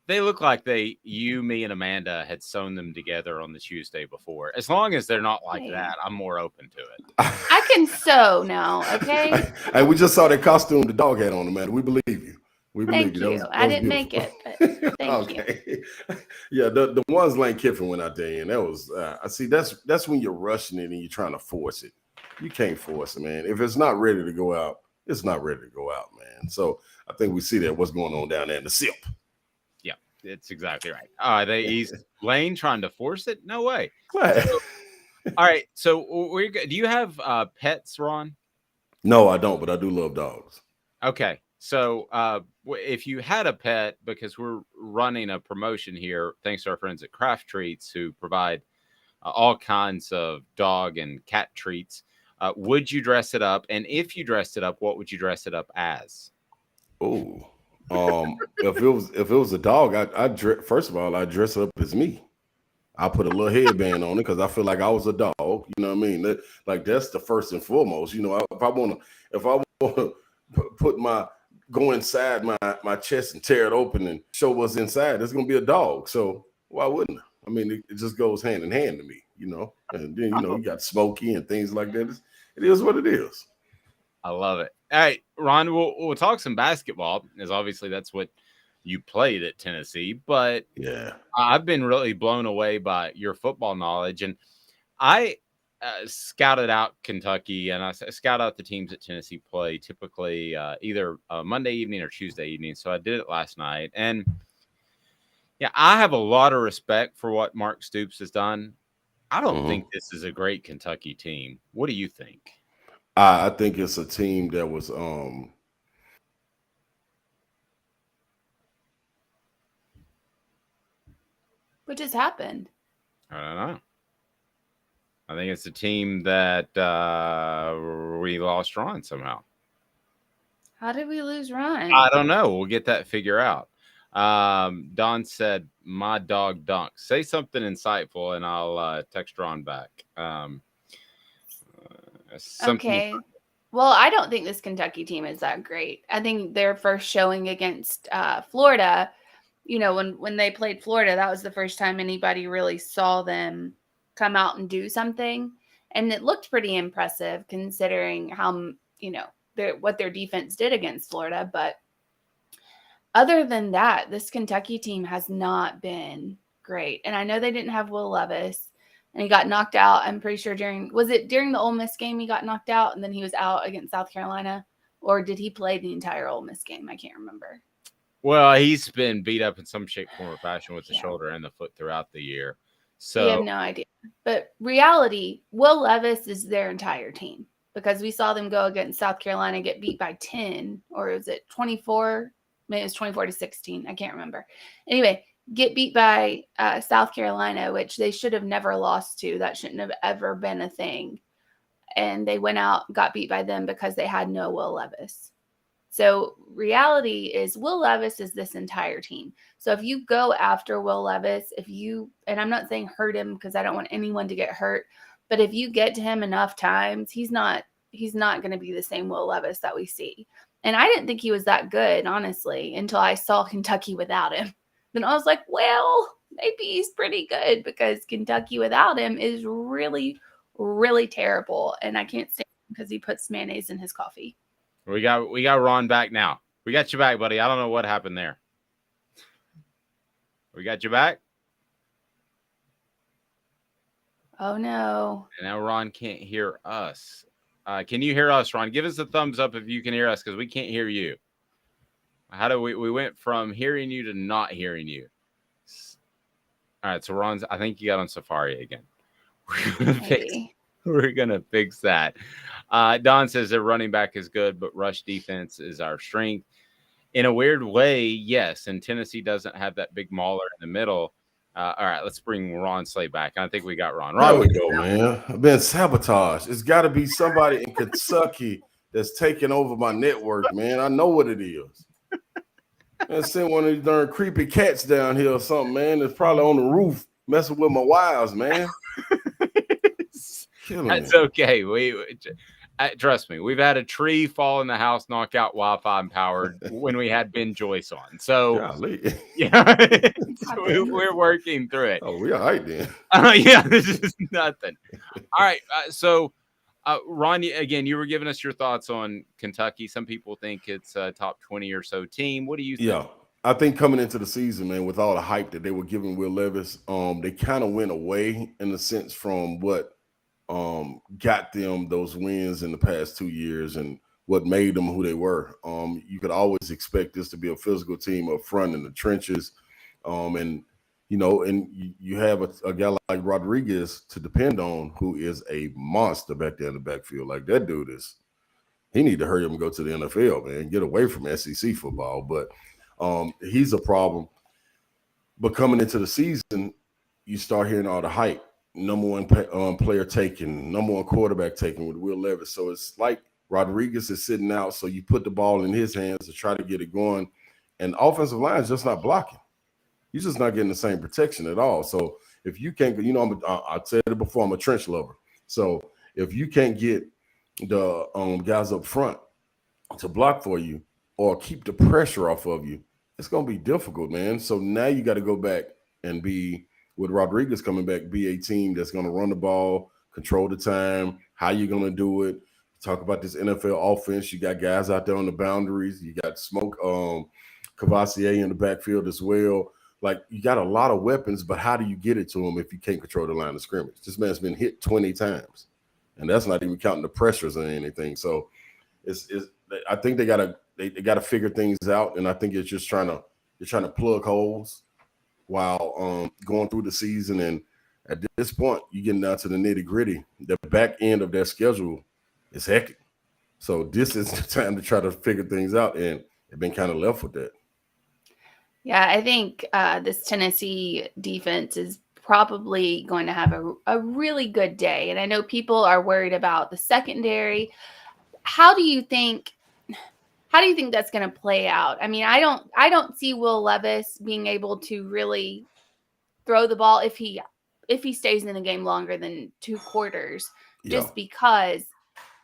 they look like you, me, and Amanda had sewn them together on the Tuesday before. As long as they're not like that, I'm more open to it. I can sew now, okay? Hey, we just saw that costume the dog had on, Amanda. We believe you. Thank you. I didn't make it, but thank you. Yeah, the ones Lane Kiffin went out there and that was I see that's when you're rushing it and you're trying to force it. You can't force it, man. If it's not ready to go out, it's not ready to go out, man. So I think we see that what's going on down there in the SIP. Yeah, it's exactly right. He's Lane trying to force it? No way. So, all right. So do you have pets, Ron? No, I don't, but I do love dogs. Okay. So if you had a pet, because we're running a promotion here, thanks to our friends at Craft Treats who provide all kinds of dog and cat treats, would you dress it up? And if you dressed it up, what would you dress it up as? Oh, if it was a dog, first of all, I'd dress up as me. I put a little headband on it because I feel like I was a dog. You know what I mean? That's the first and foremost. If I want to go inside my chest and tear it open and show what's inside, there's gonna be a dog. So why wouldn't I? I mean, it just goes hand in hand to me, And then you got Smokey and things like that. It is what it is. I love it. All right, Ron, we'll talk some basketball, as obviously that's what you played at Tennessee. But yeah, I've been really blown away by your football knowledge, and I scouted out Kentucky, and I scout out the teams that Tennessee play typically either Monday evening or Tuesday evening. So I did it last night, and yeah, I have a lot of respect for what Mark Stoops has done. I don't think this is a great Kentucky team. What do you think? I think it's a team that was What just happened? I don't know. I think it's a team that we lost Ron somehow. How did we lose Ron? I don't know. We'll get that figure out. Don said, "My dog Dunk." Say something insightful, and I'll text Ron back. Okay. Well, I don't think this Kentucky team is that great. I think their first showing against Florida, when they played Florida, that was the first time anybody really saw them come out and do something. And it looked pretty impressive considering how, what their defense did against Florida. But other than that, this Kentucky team has not been great. And I know they didn't have Will Levis, and he got knocked out. I'm pretty sure during the Ole Miss game he got knocked out, and then he was out against South Carolina? Or did he play the entire Ole Miss game? I can't remember. Well, he's been beat up in some shape, form, or fashion with the shoulder and the foot throughout the year. So we have no idea. But reality, Will Levis is their entire team, because we saw them go against South Carolina, get beat by 10, or was it 24? Maybe it was 24-16. I can't remember. Anyway, get beat by South Carolina, which they should have never lost to. That shouldn't have ever been a thing. And they went out, got beat by them because they had no Will Levis. So reality is Will Levis is this entire team. So if you go after Will Levis, and I'm not saying hurt him because I don't want anyone to get hurt, but if you get to him enough times, he's not going to be the same Will Levis that we see. And I didn't think he was that good, honestly, until I saw Kentucky without him. Then I was like, well, maybe he's pretty good, because Kentucky without him is really, really terrible. And I can't stand him because he puts mayonnaise in his coffee. We got Ron back now. We got you back, buddy. I don't know what happened there. We got you back. Oh no! And now Ron can't hear us. Can you hear us, Ron? Give us a thumbs up if you can hear us, because we can't hear you. How do we went from hearing you to not hearing you? All right, so Ron's. I think you got on Safari again. We're gonna fix that. Don says their running back is good, but rush defense is our strength. In a weird way, yes. And Tennessee doesn't have that big mauler in the middle. All right, let's bring Ron Slay back. I think we got Ron. There we go, man. I've been sabotaged. It's got to be somebody in Kentucky that's taking over my network, man. I know what it is. I sent one of these darn creepy cats down here or something, man. That's probably on the roof messing with my wires, man. That's okay. Trust me, we've had a tree fall in the house, knock out Wi-Fi powered when we had Ben Joyce on. So yeah, we're working through it. Oh, we're all right then. Yeah, this is nothing. All right, so Ron, again, you were giving us your thoughts on Kentucky. Some people think it's a top 20 or so team. What do you think? Yeah, I think coming into the season, man, with all the hype that they were giving Will Levis, they kind of went away in a sense from what got them those wins in the past 2 years and what made them who they were. You could always expect this to be a physical team up front in the trenches. And you have a guy like Rodriguez to depend on, who is a monster back there in the backfield. Like, that dude he need to hurry up and go to the NFL, man, get away from SEC football. But he's a problem. But coming into the season, you start hearing all the hype. Number one player taken, number one quarterback taken with Will Levis. So it's like Rodriguez is sitting out, so you put the ball in his hands to try to get it going. And the offensive line is just not blocking. He's just not getting the same protection at all. So if you can't, I said it before, I'm a trench lover. So if you can't get the guys up front to block for you or keep the pressure off of you, it's going to be difficult, man. So now you got to go back and be, with Rodriguez coming back, be a team that's going to run the ball, control the time, how you're going to do it. Talk about this NFL offense. You got guys out there on the boundaries. You got Smoke Cavassier in the backfield as well. Like, you got a lot of weapons, but how do you get it to him if you can't control the line of scrimmage? This man's been hit 20 times, and that's not even counting the pressures or anything. So I think they gotta figure things out, and I think it's just trying to plug holes while going through the season. And at this point, you're getting down to the nitty-gritty. The back end of their schedule is hectic. So this is the time to try to figure things out, and they've been kind of left with that. Yeah, I think this Tennessee defense is probably going to have a really good day. And I know people are worried about the secondary. How do you think that's going to play out? I mean, I don't see Will Levis being able to really throw the ball if he stays in the game longer than 2 quarters, just because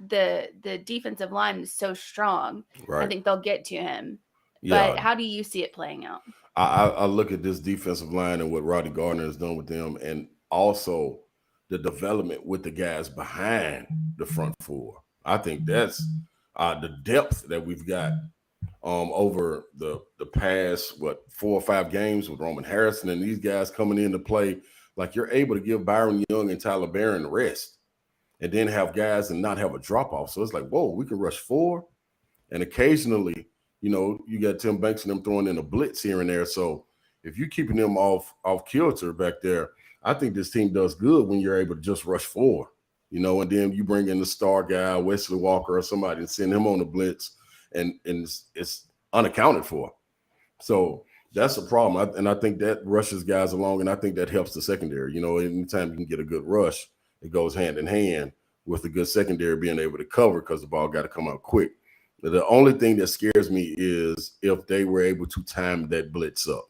the defensive line is so strong. Right. I think they'll get to him. But how do you see it playing out? I look at this defensive line and what Roddy Gardner has done with them, and also the development with the guys behind the front four. I think that's the depth that we've got over the past 4 or 5 games with Roman Harrison and these guys coming in to play. Like, you're able to give Byron Young and Tyler Barron rest, and then have guys and not have a drop off. So it's like, whoa, we can rush 4, and occasionally, you got Tim Banks and them throwing in a blitz here and there. So if you're keeping them off kilter back there, I think this team does good when you're able to just rush 4, and then you bring in the star guy, Wesley Walker or somebody, and send him on the blitz, and it's unaccounted for. So that's a problem. And I think that rushes guys along, and I think that helps the secondary. Anytime you can get a good rush, it goes hand in hand with the good secondary being able to cover, because the ball got to come out quick. The only thing that scares me is if they were able to time that blitz up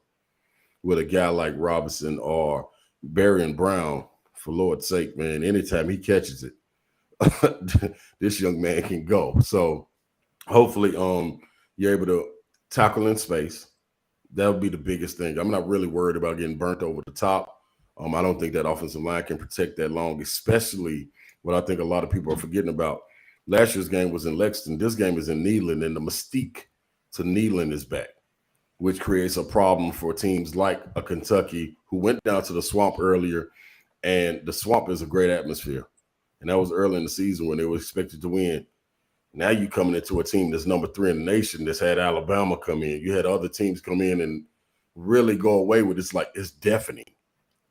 with a guy like Robinson or Barry and Brown. For Lord's sake, man, anytime he catches it, this young man can go. So hopefully you're able to tackle in space. That would be the biggest thing. I'm not really worried about getting burnt over the top. I don't think that offensive line can protect that long, especially what I think a lot of people are forgetting about. Last year's game was in Lexington. This game is in Neyland, and the mystique to Neyland is back, which creates a problem for teams like a Kentucky, who went down to the Swamp earlier, and the Swamp is a great atmosphere. And that was early in the season when they were expected to win. Now you coming into a team that's number 3 in the nation, that's had Alabama come in. You had other teams come in and really go away with it. It's like, it's deafening.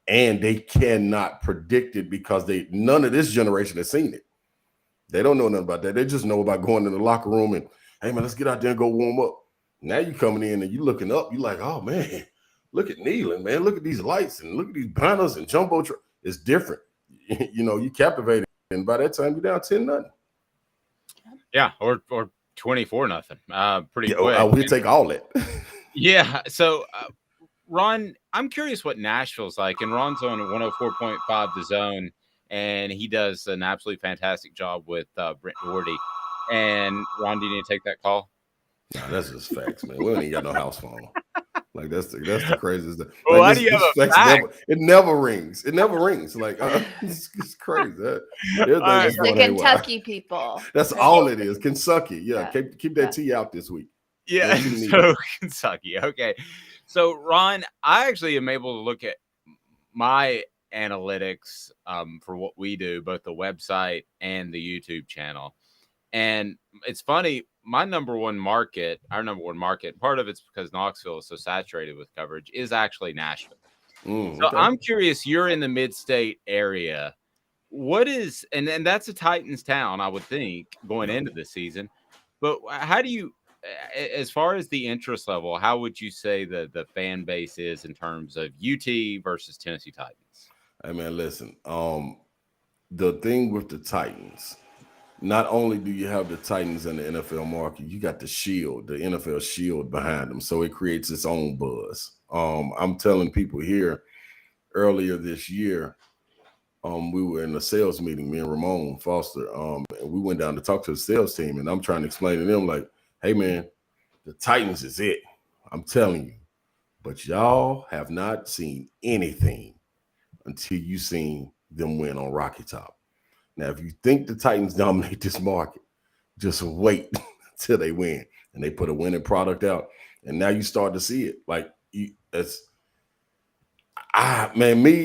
And they cannot predict it because none of this generation has seen it. They don't know nothing about that. They just know about going in the locker room and, hey, man, let's get out there and go warm up. Now you coming in and you looking up. You like, oh, man, look at Neyland, man. Look at these lights and look at these banners and jumbo. It's different. You captivated. And by that time, you're down 10-0. Yeah, or 24-0. Pretty quick. We'll take all that. Yeah. So, Ron, I'm curious what Nashville's like. And Ron's on 104.5 The Zone, and he does an absolutely fantastic job with Brent Doherty. And Ron, do you need to take that call? Nah, that's just facts, man. We don't even got no house phone. Like, that's the craziest thing. Well, why do you have a fact? It never rings. It never rings. Like, it's crazy. Right. The Kentucky people. That's all it is. Kentucky. Yeah. Keep that tea out this week. Yeah. So Kentucky. Okay. So Ron, I actually am able to look at my analytics for what we do, both the website and the YouTube channel. And it's funny, our number one market, part of it's because Knoxville is so saturated with coverage, is actually Nashville. So I'm curious, you're in the mid-state area. What is, and that's a Titans town, I would think, going into the season. But how do you, as far as the interest level, how would you say the fan base is in terms of UT versus Tennessee Titans? Hey, man, listen, the thing with the Titans, not only do you have the Titans and the NFL market, you got the shield, the NFL shield behind them. So it creates its own buzz. I'm telling people here, earlier this year, we were in a sales meeting, me and Ramon Foster, and we went down to talk to the sales team, and I'm trying to explain to them, like, hey, man, the Titans is it. I'm telling you. But y'all have not seen anything until you seen them win on Rocky Top. Now, if you think the Titans dominate this market, just wait till they win. And they put a winning product out. And now you start to see it. Like, me,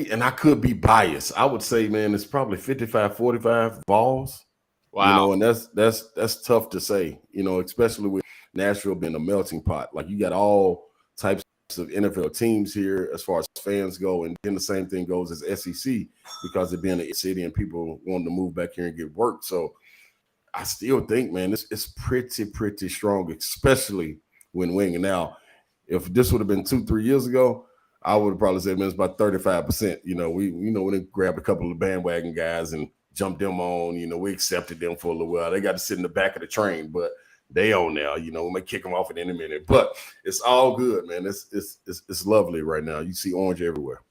and I could be biased. I would say, man, it's probably 55-45 Vols. Wow. And that's tough to say, especially with Nashville being a melting pot. Like, you got all types of NFL teams here as far as fans go, and then the same thing goes as SEC because it being a city and people wanting to move back here and get work. So I still think, man, it's pretty strong, especially when winning. Now, if this would have been 2-3 years ago, I would have probably said, man, it's about 35%. We didn't grab a couple of bandwagon guys and jumped them on. We accepted them for a little while. They got to sit in the back of the train, but they on now. We may kick them off at any minute. But it's all good, man. It's lovely right now. You see orange everywhere.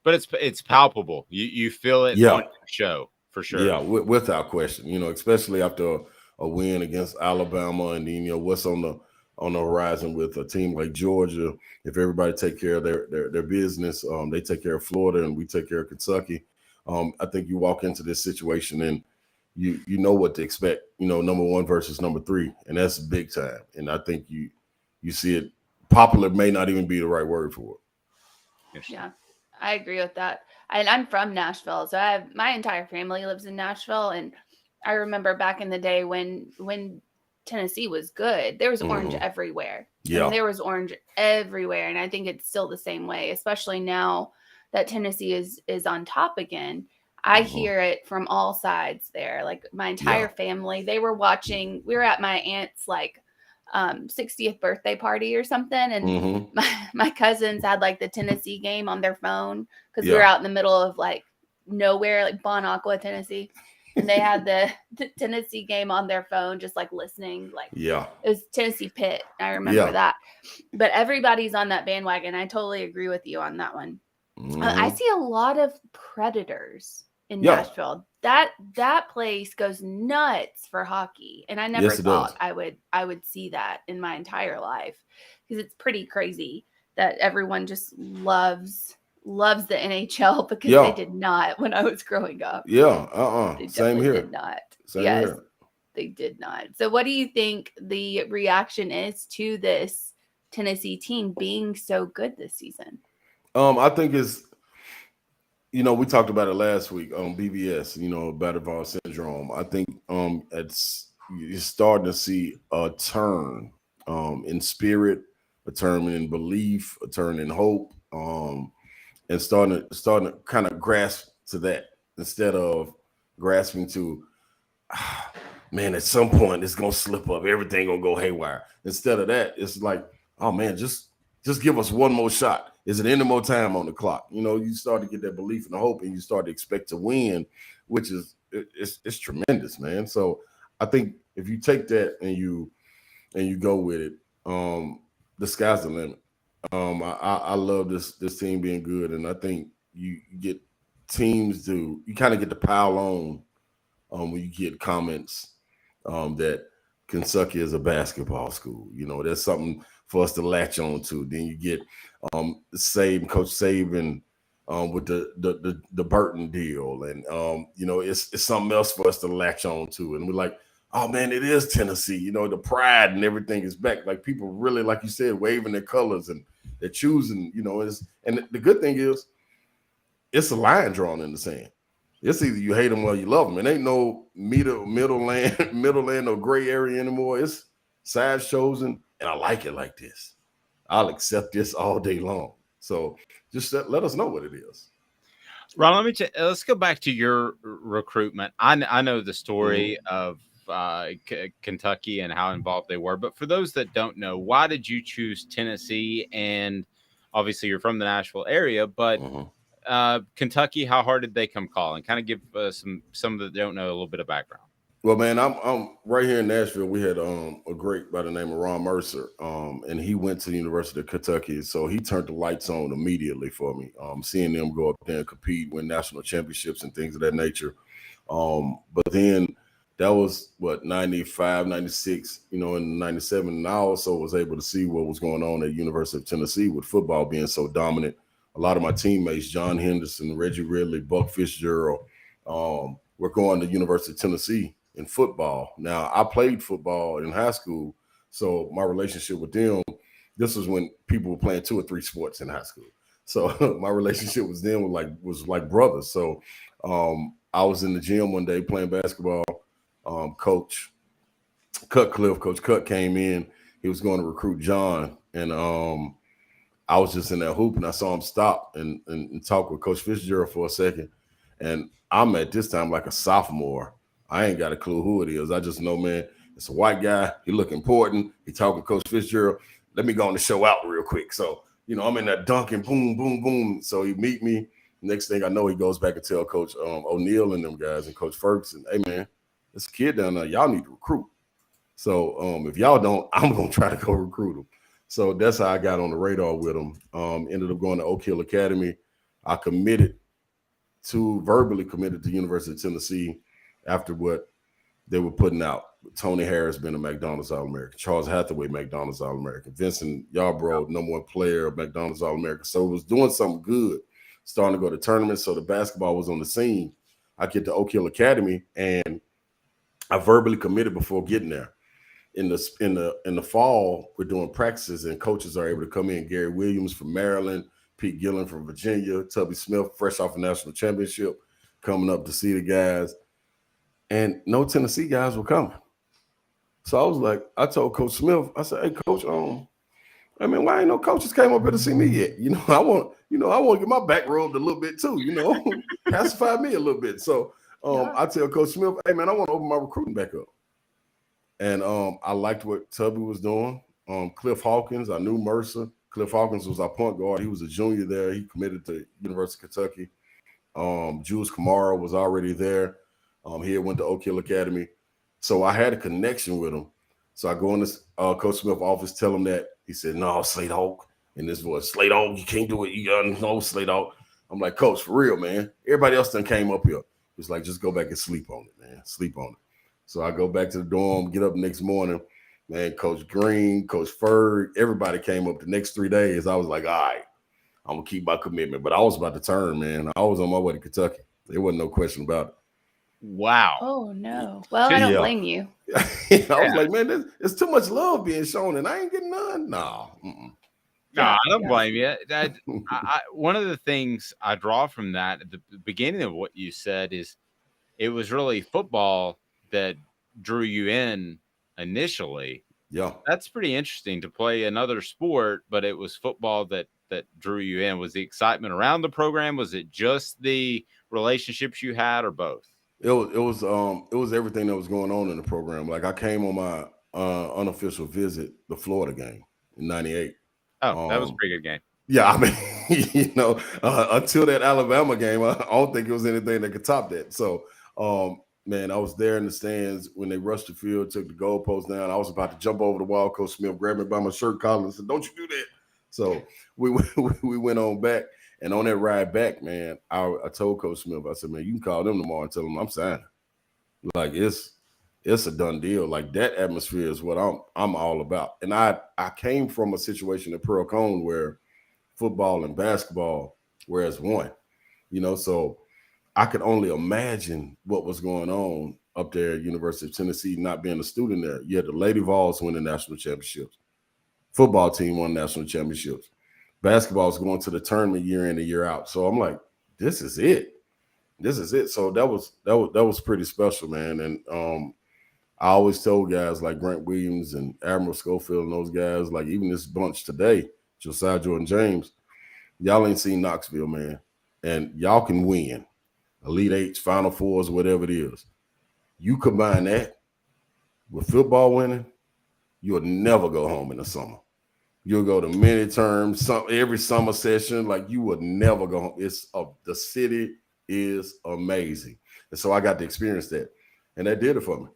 But it's palpable. You feel it on the show for sure. Yeah, without question. Especially after a win against Alabama, and then what's on on the horizon with a team like Georgia. If everybody take care of their business, they take care of Florida and we take care of Kentucky. I think you walk into this situation and you know what to expect, number 1 versus number 3, and that's big time. And I think you see it. Popular may not even be the right word for it. Yeah, I agree with that. And I'm from Nashville, so my entire family lives in Nashville, and I remember back in the day when Tennessee was good, there was orange everywhere. Yeah. I mean, there was orange everywhere, and I think it's still the same way, especially now that Tennessee is on top again. I hear it from all sides there. Like my entire family, we were at my aunt's 60th birthday party or something, and my cousins had the Tennessee game on their phone because we were out in the middle of nowhere, like Bon Aqua, Tennessee. And they had the Tennessee game on their phone, just listening. It was Tennessee Pitt. I remember that. But everybody's on that bandwagon. I totally agree with you on that one. I see a lot of Predators in Nashville. That place goes nuts for hockey, and I never thought I would see that in my entire life, because it's pretty crazy that everyone just loves the NHL, because they did not when I was growing up. They same here. Did not. Same here. They did not. So what do you think the reaction is to this Tennessee team being so good this season? I think it's, we talked about it last week on BBS, battle Vols syndrome. I think you're starting to see a turn in spirit, a turn in belief, a turn in hope, and starting to kind of grasp to that instead of grasping to, man, at some point it's gonna slip up, everything gonna go haywire. Instead of that, it's like, oh man, just give us one more shot. Is it any more time on the clock? You start to get that belief and the hope, and you start to expect to win, which is it's tremendous, man. So I think if you take that and you go with it, the sky's the limit. I love this team being good, and I think you get teams you kind of get to pile on when you get comments that Kentucky is a basketball school. That's something for us to latch on to. Then you get Coach Saban with the Burton deal, and it's something else for us to latch on to. And we're like, oh man, it is Tennessee. The pride and everything is back. Like people really, like you said, waving their colors and they're choosing. And the good thing is, it's a line drawn in the sand. It's either you hate them or you love them. It ain't no middle land or gray area anymore. It's sides chosen, and I like it like this. I'll accept this all day long. So just let us know what it is. Ron, let's go back to your recruitment. I know the story of Kentucky and how involved they were, but for those that don't know, why did you choose Tennessee? And obviously you're from the Nashville area, but Kentucky, how hard did they come calling? Kind of give some that don't know a little bit of background. Well, man, I'm right here in Nashville. We had a great by the name of Ron Mercer, and he went to the University of Kentucky, so he turned the lights on immediately for me. Seeing them go up there and compete, win national championships and things of that nature. But then that was 95, 96, in 97. And I also was able to see what was going on at University of Tennessee with football being so dominant. A lot of my teammates, John Henderson, Reggie Ridley, Buck Fitzgerald, were going to University of Tennessee in football. Now, I played football in high school, so my relationship with them, this was when people were playing 2 or 3 sports in high school. So my relationship with them was like brothers. So I was in the gym one day playing basketball. Coach Cut came in. He was going to recruit John, and I was just in that hoop, and I saw him stop and talk with Coach Fitzgerald for a second. And I'm at this time like a sophomore. I ain't got a clue who it is. I just know, man, it's a white guy. He look important. He talking to Coach Fitzgerald. Let me go on the show out real quick. So, I'm in that dunking, boom, boom, boom. So he meet me. Next thing I know, he goes back and tell Coach O'Neal and them guys and Coach Ferguson, hey, man, this kid down there, y'all need to recruit. So if y'all don't, I'm going to try to go recruit him. So that's how I got on the radar with him. Ended up going to Oak Hill Academy. I verbally committed to University of Tennessee after what they were putting out Tony Harris being a McDonald's All-American, Charles Hathaway McDonald's All-American, Vincent Yarbrough, #1 player of McDonald's All-American. So it was doing something good, starting to go to tournaments. So the basketball was on the scene. I get to Oak Hill Academy, and I verbally committed before getting there. In the fall, we're doing practices, and coaches are able to come in. Gary Williams from Maryland, Pete Gillen from Virginia, Tubby Smith, fresh off a national championship, coming up to see the guys. And no Tennessee guys were coming. So I was like, I told Coach Smith, I said, hey, Coach, I mean, why ain't no coaches came up here to see me yet? I want to get my back rubbed a little bit too, pacify me a little bit. So I tell Coach Smith, hey man, I want to open my recruiting back up. And I liked what Tubby was doing. Cliff Hawkins, I knew Mercer. Cliff Hawkins was our point guard. He was a junior there. He committed to University of Kentucky. Jules Kamara was already there. He had went to Oak Hill Academy. So I had a connection with him. So I go in this Coach Smith's office, tell him that. He said, no, Slate Hawk. In this voice, Slate Hawk, you can't do it. You got no Slate Hawk. I'm like, Coach, for real, man. Everybody else done came up here. He's like, just go back and sleep on it, man. Sleep on it. So I go back to the dorm, get up next morning. Man, Coach Green, Coach Ferg, everybody came up the next 3 days. I was like, all right, I'm going to keep my commitment. But I was about to turn, man. I was on my way to Kentucky. There wasn't no question about it. Wow. Oh, no. Well, I don't blame you. I was like, man, there's too much love being shown, and I ain't getting none. No. No, I don't blame you. One of the things I draw from that at the beginning of what you said is it was really football that drew you in initially. Yeah. That's pretty interesting to play another sport, but it was football that drew you in. Was the excitement around the program? Was it just the relationships you had, or both? It was everything that was going on in the program. Like I came on my unofficial visit, the Florida game in '98. Oh, that was a pretty good game. Yeah, I mean, until that Alabama game, I don't think it was anything that could top that. So, man, I was there in the stands when they rushed the field, took the goalpost down. I was about to jump over the wall. Coach Smith grabbed me by my shirt collar and said, "Don't you do that." So we went on back. And on that ride back, man, I told Coach Smith, I said, man, you can call them tomorrow and tell them I'm signing. Like it's a done deal. Like that atmosphere is what I'm all about. And I came from a situation at Pearl Cone where football and basketball were as one, so I could only imagine what was going on up there at University of Tennessee, not being a student there. You had the Lady Vols win the national championships. Football team won national championships. Basketball is going to the tournament year in and year out. So I'm like, this is it. This is it. So that was pretty special, man. And I always told guys like Grant Williams and Admiral Schofield and those guys, like even this bunch today, Josiah Jordan James, y'all ain't seen Knoxville, man. And y'all can win. Elite Eights, Final Fours, whatever it is. You combine that with football winning, you'll never go home in the summer. You'll go to many terms, every summer session, like you would never go home. The city is amazing. And so I got to experience that. And that did it for me.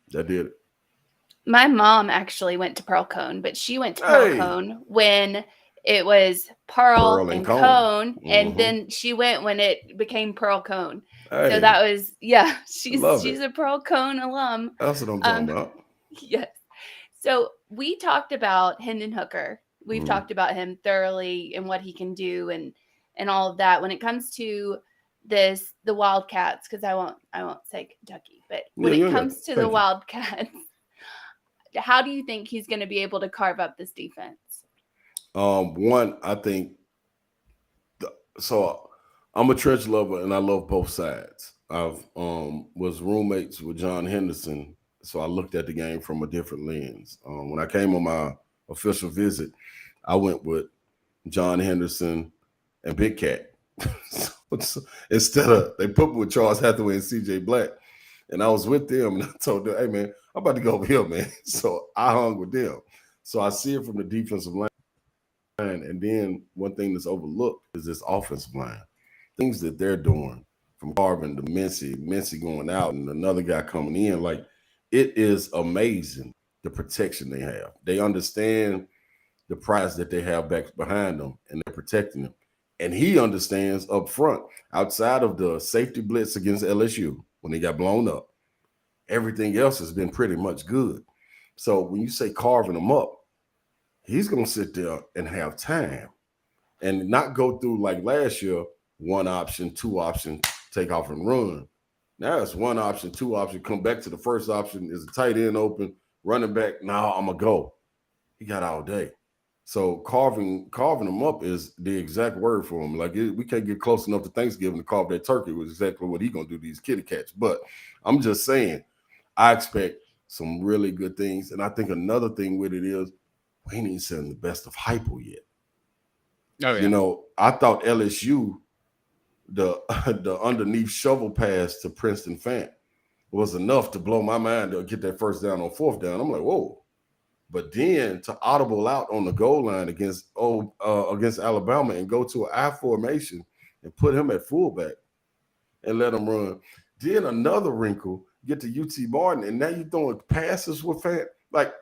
That did it. My mom actually went to Pearl Cone, but she went to Pearl Cone when it was Pearl and Cone. And then she went when it became Pearl Cone. Hey. So that was, she's a Pearl Cone alum. That's what I'm talking about. Yes. So we talked about Hendon Hooker. We've talked about him thoroughly and what he can do and all of that. When it comes to the Wildcats, because I won't say Kentucky, but when it comes to the Wildcats, how do you think he's going to be able to carve up this defense? One, I think so I'm a trench lover and I love both sides. I've was roommates with John Henderson. So I looked at the game from a different lens. When I came on my official visit, I went with John Henderson and Big Cat. So instead of, they put me with Charles Hathaway and CJ Black. And I was with them and I told them, hey, man, I'm about to go over here, man. So I hung with them. So I see it from the defensive line. And then one thing that's overlooked is this offensive line. Things that they're doing, from Garvin to Mincy going out and another guy coming in, like, it is amazing the protection they have. They understand the prize that they have back behind them, and they're protecting them. And he understands up front, outside of the safety blitz against LSU when they got blown up, Everything else has been pretty much good. So when you say carving him up, he's going to sit there and have time and not go through like last year, one option, two option, take off and run. Now it's one option, two option, come back to the first option. Is a tight end open, running back. Now I'm going to go. He got all day. So carving them up is the exact word for him. Like we can't get close enough to Thanksgiving to carve that turkey with exactly what he's going to do to these kitty cats. But I'm just saying, I expect some really good things. And I think another thing with it is we ain't even seen the best of Hypo yet. Oh, yeah. You know, I thought LSU, the underneath shovel pass to Princeton Fant was enough to blow my mind to get that first down on fourth down. I'm like, whoa. But then to audible out on the goal line against Alabama and go to an I formation and put him at fullback and let him run. Then another wrinkle, get to UT Martin, and now you're throwing passes with Fant. Like,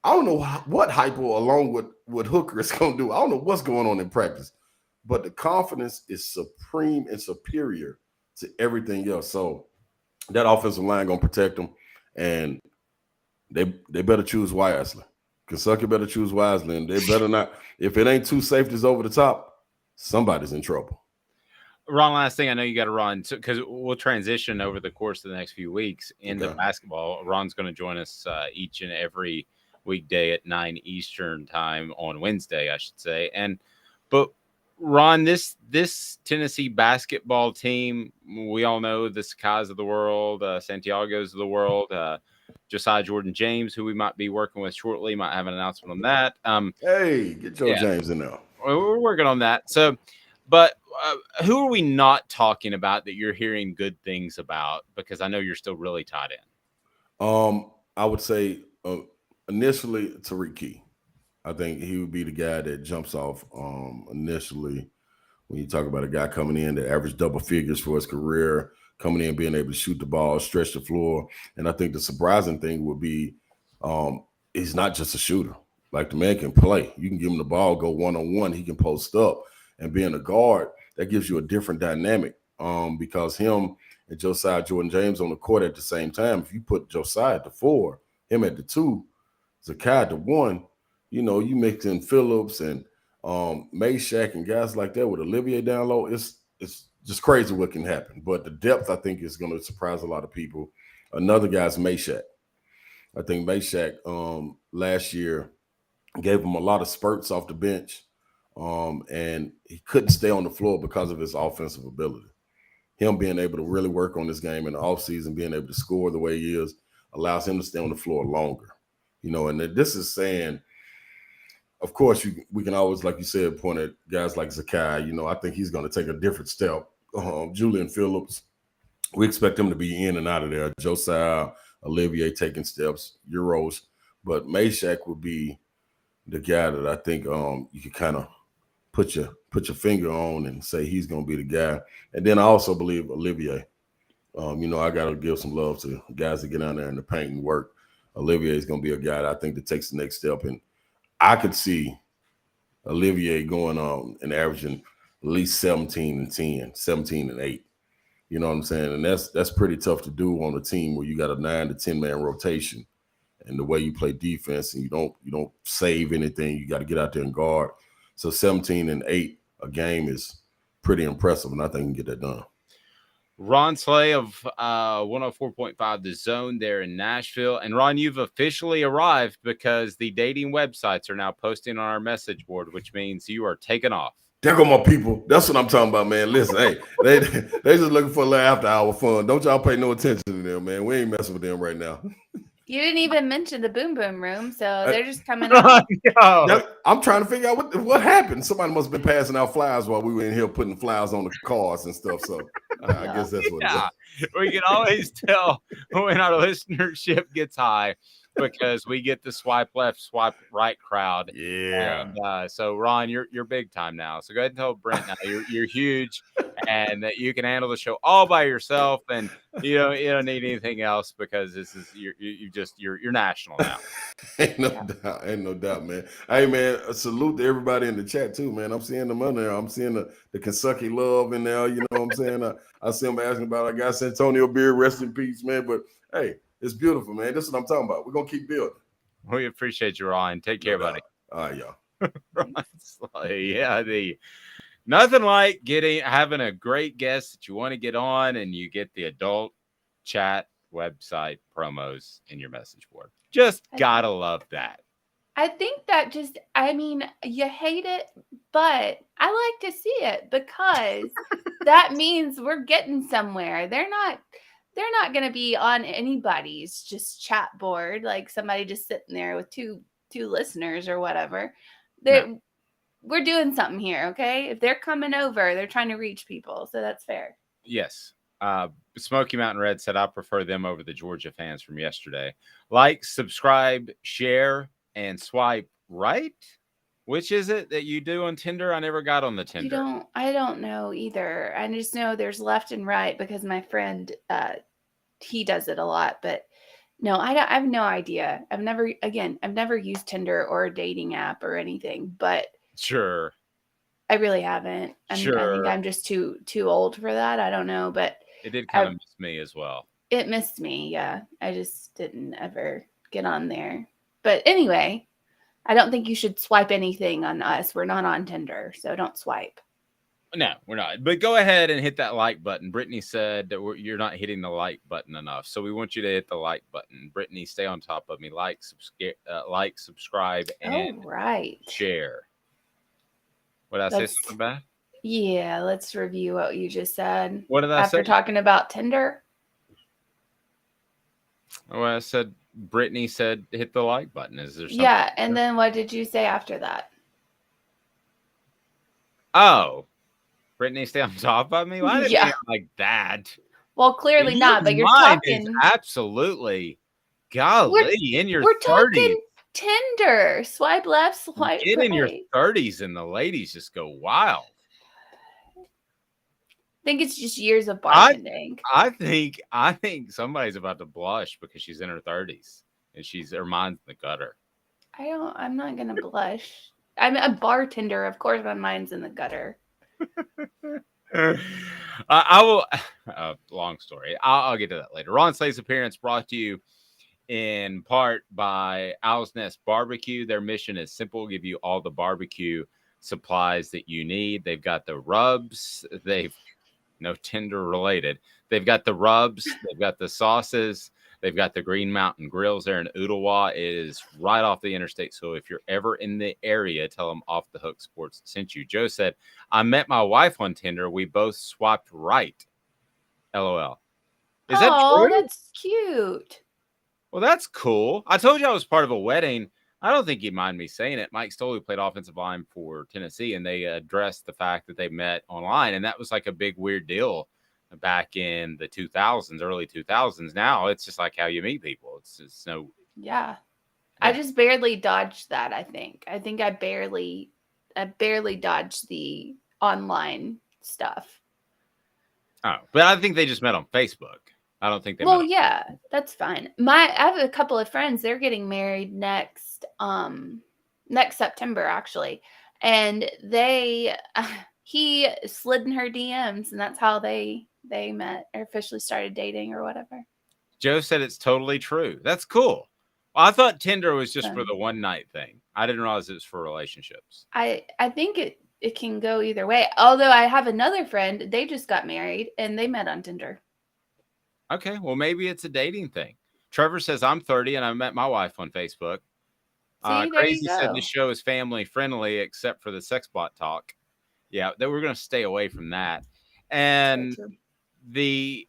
I don't know what Hypo along with Hooker is going to do. I don't know what's going on in practice. But the confidence is supreme and superior to everything else. So that offensive line going to protect them, and they better choose wisely. Kentucky better choose wisely, and they better not. If it ain't two safeties over the top, somebody's in trouble. Ron, last thing, I know you got to run because we'll transition over the course of the next few weeks into basketball. Ron's going to join us each and every weekday at 9 Eastern time on Wednesday, I should say. But Ron, this Tennessee basketball team, we all know the Sakai's of the world, Santiago's of the world, Josiah Jordan James, who we might be working with shortly, might have an announcement on that. Hey, get Joe James in there. We're working on that. So, but who are we not talking about that you're hearing good things about? Because I know you're still really tied in. I would say initially Tariq Key. I think he would be the guy that jumps off initially when you talk about a guy coming in that averaged double figures for his career, coming in, being able to shoot the ball, stretch the floor. And I think the surprising thing would be he's not just a shooter. Like, the man can play. You can give him the ball, go one-on-one. He can post up. And being a guard, that gives you a different dynamic because him and Josiah Jordan James on the court at the same time, if you put Josiah at the 4, him at the 2, Zakai at the 1, you know, you mix in Phillips and Meshack and guys like that with Olivier down low, it's just crazy what can happen. But the depth, I think, is going to surprise a lot of people. Another guy's Meshack. I think Meshack last year gave him a lot of spurts off the bench, and he couldn't stay on the floor because of his offensive ability. Him being able to really work on this game in the offseason, being able to score the way he is, allows him to stay on the floor longer. You know, and this is saying, of course, we can always, like you said, point at guys like Zakai. You know, I think he's going to take a different step. Julian Phillips, we expect him to be in and out of there. Josiah, Olivier taking steps, Euros. But Meshack would be the guy that I think you can kind of put your finger on and say he's going to be the guy. And then I also believe Olivier. You know, I got to give some love to guys that get out there in the paint and work. Olivier is going to be a guy that I think that takes the next step. And I could see Olivier going on and averaging at least 17 and 10, 17 and 8. You know what I'm saying? And that's pretty tough to do on a team where you got a 9 to 10 man rotation. And the way you play defense and you don't save anything, you got to get out there and guard. So 17 and 8 a game is pretty impressive, and I think we can get that done. Ron Slay of 104.5 The Zone there in Nashville. And Ron, you've officially arrived because the dating websites are now posting on our message board, which means you are taking off. There go my people. That's what I'm talking about, man. Listen, hey, they just looking for a little after hour fun. Don't y'all pay no attention to them, man. We ain't messing with them right now. You didn't even mention the Boom Boom Room, so they're just coming out. I'm trying to figure out what happened. Somebody must have been passing out flyers while we were in here putting flyers on the cars and stuff. So I guess that's what it is. We can always tell when our listenership gets high because we get the swipe left, swipe right crowd. Yeah. And so Ron, you're big time now. So go ahead and tell Brent now you're huge and that you can handle the show all by yourself, and you don't need anything else because this is you're national now. Ain't no doubt, man. Hey, man, a salute to everybody in the chat too, man. I'm seeing them on there. I'm seeing the Kentucky love in there. You know what I'm saying? I see them asking about. I got Santonio Beard, rest in peace, man. But hey, It's beautiful, man. This is what I'm talking about. We're gonna keep building. We appreciate you, Ryan. Take care, buddy. All right, y'all. Yeah, nothing like having a great guest that you want to get on, and you get the adult chat website promos in your message board. Just gotta love that. I think that you hate it, but I like to see it because that means we're getting somewhere. They're not going to be on anybody's just chat board, like somebody just sitting there with two listeners or whatever. We're doing something here, okay? If they're coming over, they're trying to reach people, so that's fair. Yes. Smoky Mountain Red said, I prefer them over the Georgia fans from yesterday. Like, subscribe, share, and swipe right. Which is it that you do on Tinder? I never got on the Tinder. I don't know either. I just know there's left and right because my friend, he does it a lot. But no, I have no idea. I've never used Tinder or a dating app or anything. But sure, I really haven't. I think I'm just too old for that. I don't know, but it did kind of miss me as well. It missed me, yeah. I just didn't ever get on there. But anyway, I don't think you should swipe anything on us. We're not on Tinder, so don't swipe. No, we're not. But go ahead and hit that like button. Brittany said that you're not hitting the like button enough, so we want you to hit the like button. Brittany, stay on top of me. Like, subscribe, and share. What did I say? Something bad? Yeah, let's review what you just said. What did I say? After talking about Tinder? Well, I said Brittany said hit the like button. Is there something? Yeah, and then what did you say after that? Oh, Brittany, stay on top of me? Why did you like that? Well, clearly not, but you're talking. Absolutely. Golly, in your 30s. We're talking Tinder. Swipe left, swipe Get right. in your 30s and the ladies just go wild. I think it's just years of bartending. I think somebody's about to blush because she's in her 30s and her mind's in the gutter. I'm not gonna blush. I'm a bartender, of course my mind's in the gutter. I will long story. I'll get to that later. Ron Slay's appearance brought to you in part by Owl's Nest Barbecue. Their mission is simple: give you all the barbecue supplies that you need. They've got the rubs. No Tinder related. They've got the rubs. They've got the sauces. They've got the Green Mountain Grills there in Ooltewah. It is right off the interstate. So if you're ever in the area, tell them Off the Hook Sports sent you. Joe said, I met my wife on Tinder. We both swiped right. LOL. Is that true? Oh, that's cute. Well, that's cool. I told you I was part of a wedding. I don't think you'd mind me saying it. Mike Stoley played offensive line for Tennessee, and they addressed the fact that they met online, and that was like a big weird deal back in the 2000s, early 2000s. Now it's just like how you meet people. It's just no. Yeah. I just barely dodged that. I think I barely dodged the online stuff. Oh, but I think they just met on Facebook. I don't think they. Well, yeah, that's fine. I have a couple of friends. They're getting married next September, actually, and he slid in her DMs, and that's how they met or officially started dating or whatever. Joe said it's totally true. That's cool. Well, I thought Tinder was just for the one night thing. I didn't realize it was for relationships. I think it can go either way. Although I have another friend, they just got married and they met on Tinder. Okay, well, maybe it's a dating thing. Trevor says, I'm 30 and I met my wife on Facebook. Crazy said the show is family friendly except for the sex bot talk. Yeah, that we're going to stay away from that. And I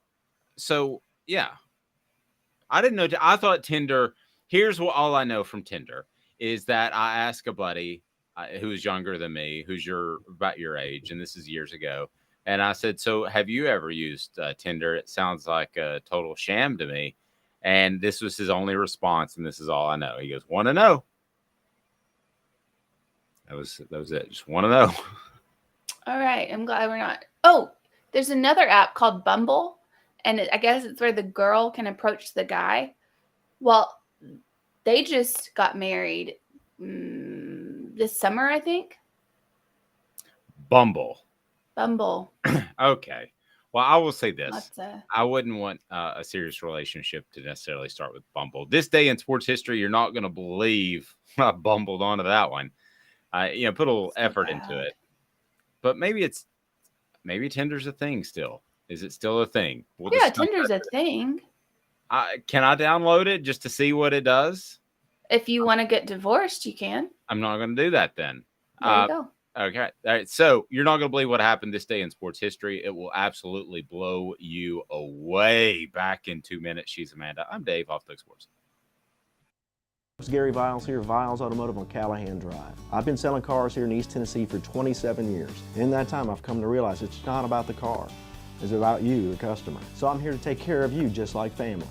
didn't know. I thought Tinder, here's what all I know from Tinder is that I ask a buddy who's younger than me, who's about your age, and this is years ago. And I said, so have you ever used Tinder? It sounds like a total sham to me. And this was his only response. And this is all I know. He goes, want to know. That was it. Just want to know. All right. I'm glad we're not. Oh, there's another app called Bumble. And I guess it's where the girl can approach the guy. Well, they just got married this summer, I think. Bumble. Bumble. Okay. Well, I will say this. Lots of- I wouldn't want a serious relationship to necessarily start with Bumble. This day in sports history, you're not going to believe I bumbled onto that one. Put a little effort into it. But maybe Tinder's a thing still. Is it still a thing? We'll yeah, discuss Tinder's that. a thing. Can I download it just to see what it does? If you want to get divorced, you can. I'm not going to do that then. There you go. Okay. All right. So you're not going to believe what happened this day in sports history. It will absolutely blow you away. Back in 2 minutes. She's Amanda. I'm Dave, Off the Hook Sports. It's Gary Viles here, Viles Automotive on Callahan Drive. I've been selling cars here in East Tennessee for 27 years. In that time, I've come to realize it's not about the car. It's about you, the customer. So I'm here to take care of you just like family.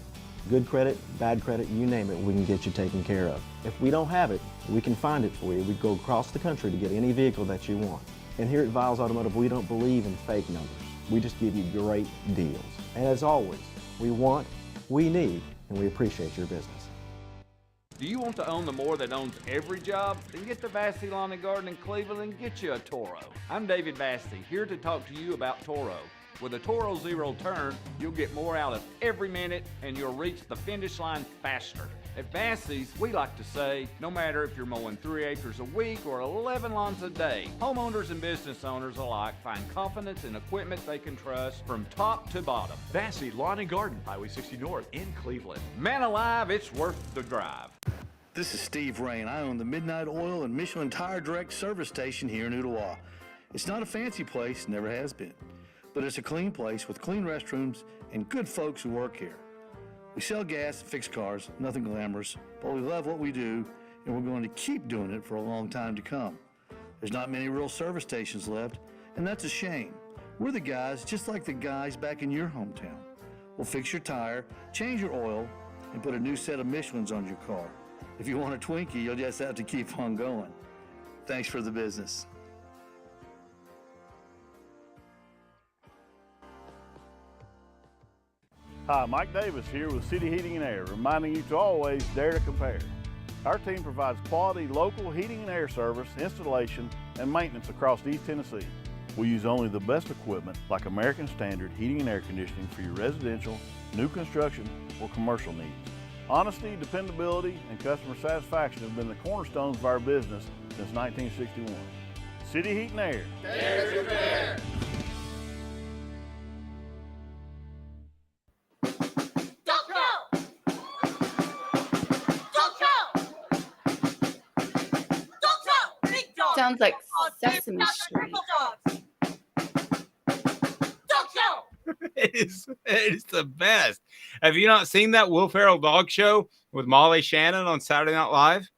Good credit, bad credit, you name it, we can get you taken care of. If we don't have it, we can find it for you. We go across the country to get any vehicle that you want. And here at Viles Automotive, we don't believe in fake numbers. We just give you great deals. And as always, we want, we need, and we appreciate your business. Do you want to own the more that owns every job? Then get to Vassy Lawn and Garden in Cleveland and get you a Toro. I'm David Vassy, here to talk to you about Toro. With a Toro Zero Turn, you'll get more out of every minute and you'll reach the finish line faster. At Vassy's, we like to say, no matter if you're mowing 3 acres a week or 11 lawns a day, homeowners and business owners alike find confidence in equipment they can trust from top to bottom. Vassy Lawn and Garden, Highway 60 North in Cleveland. Man alive, it's worth the drive. This is Steve Rain. I own the Midnight Oil and Michelin Tire Direct service station here in Ottawa. It's not a fancy place, never has been, but it's a clean place with clean restrooms and good folks who work here. We sell gas and fix cars, nothing glamorous, but we love what we do and we're going to keep doing it for a long time to come. There's not many real service stations left, and that's a shame. We're the guys just like the guys back in your hometown. We'll fix your tire, change your oil, and put a new set of Michelins on your car. If you want a Twinkie, you'll just have to keep on going. Thanks for the business. Hi, Mike Davis here with City Heating and Air, reminding you to always dare to compare. Our team provides quality local heating and air service, installation, and maintenance across East Tennessee. We use only the best equipment like American Standard heating and air conditioning for your residential, new construction, or commercial needs. Honesty, dependability, and customer satisfaction have been the cornerstones of our business since 1961. City Heat and Air. Dare to compare. Sounds like Sesame Street. It is the best. Have you not seen that Will Ferrell dog show with Molly Shannon on Saturday Night Live?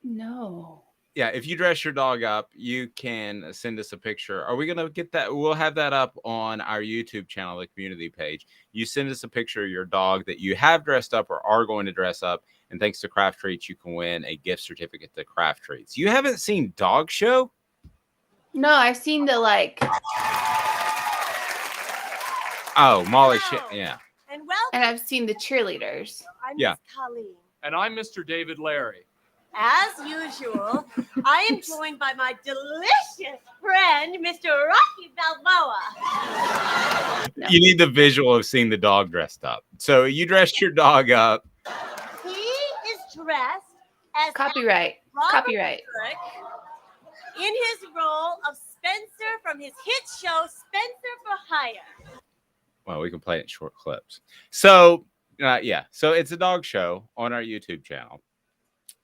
No. Yeah, if you dress your dog up, you can send us a picture. Are we going to get that? We'll have that up on our YouTube channel, the community page. You send us a picture of your dog that you have dressed up or are going to dress up. And thanks to Craft Treats, you can win a gift certificate to Craft Treats. You haven't seen Dog Show? No, I've seen the Oh, Molly yeah. And I've seen the cheerleaders. I'm Yeah. Miss Colleen. And I'm Mr. David Larry. As usual, I am joined by my delicious friend, Mr. Rocky Balboa. You need the visual of seeing the dog dressed up. So you dressed your dog up. He is dressed as Copyright. Robert Copyright. Urich in his role of Spencer from his hit show Spencer for Hire. Well, we can play it in short clips. So, so it's a dog show on our YouTube channel.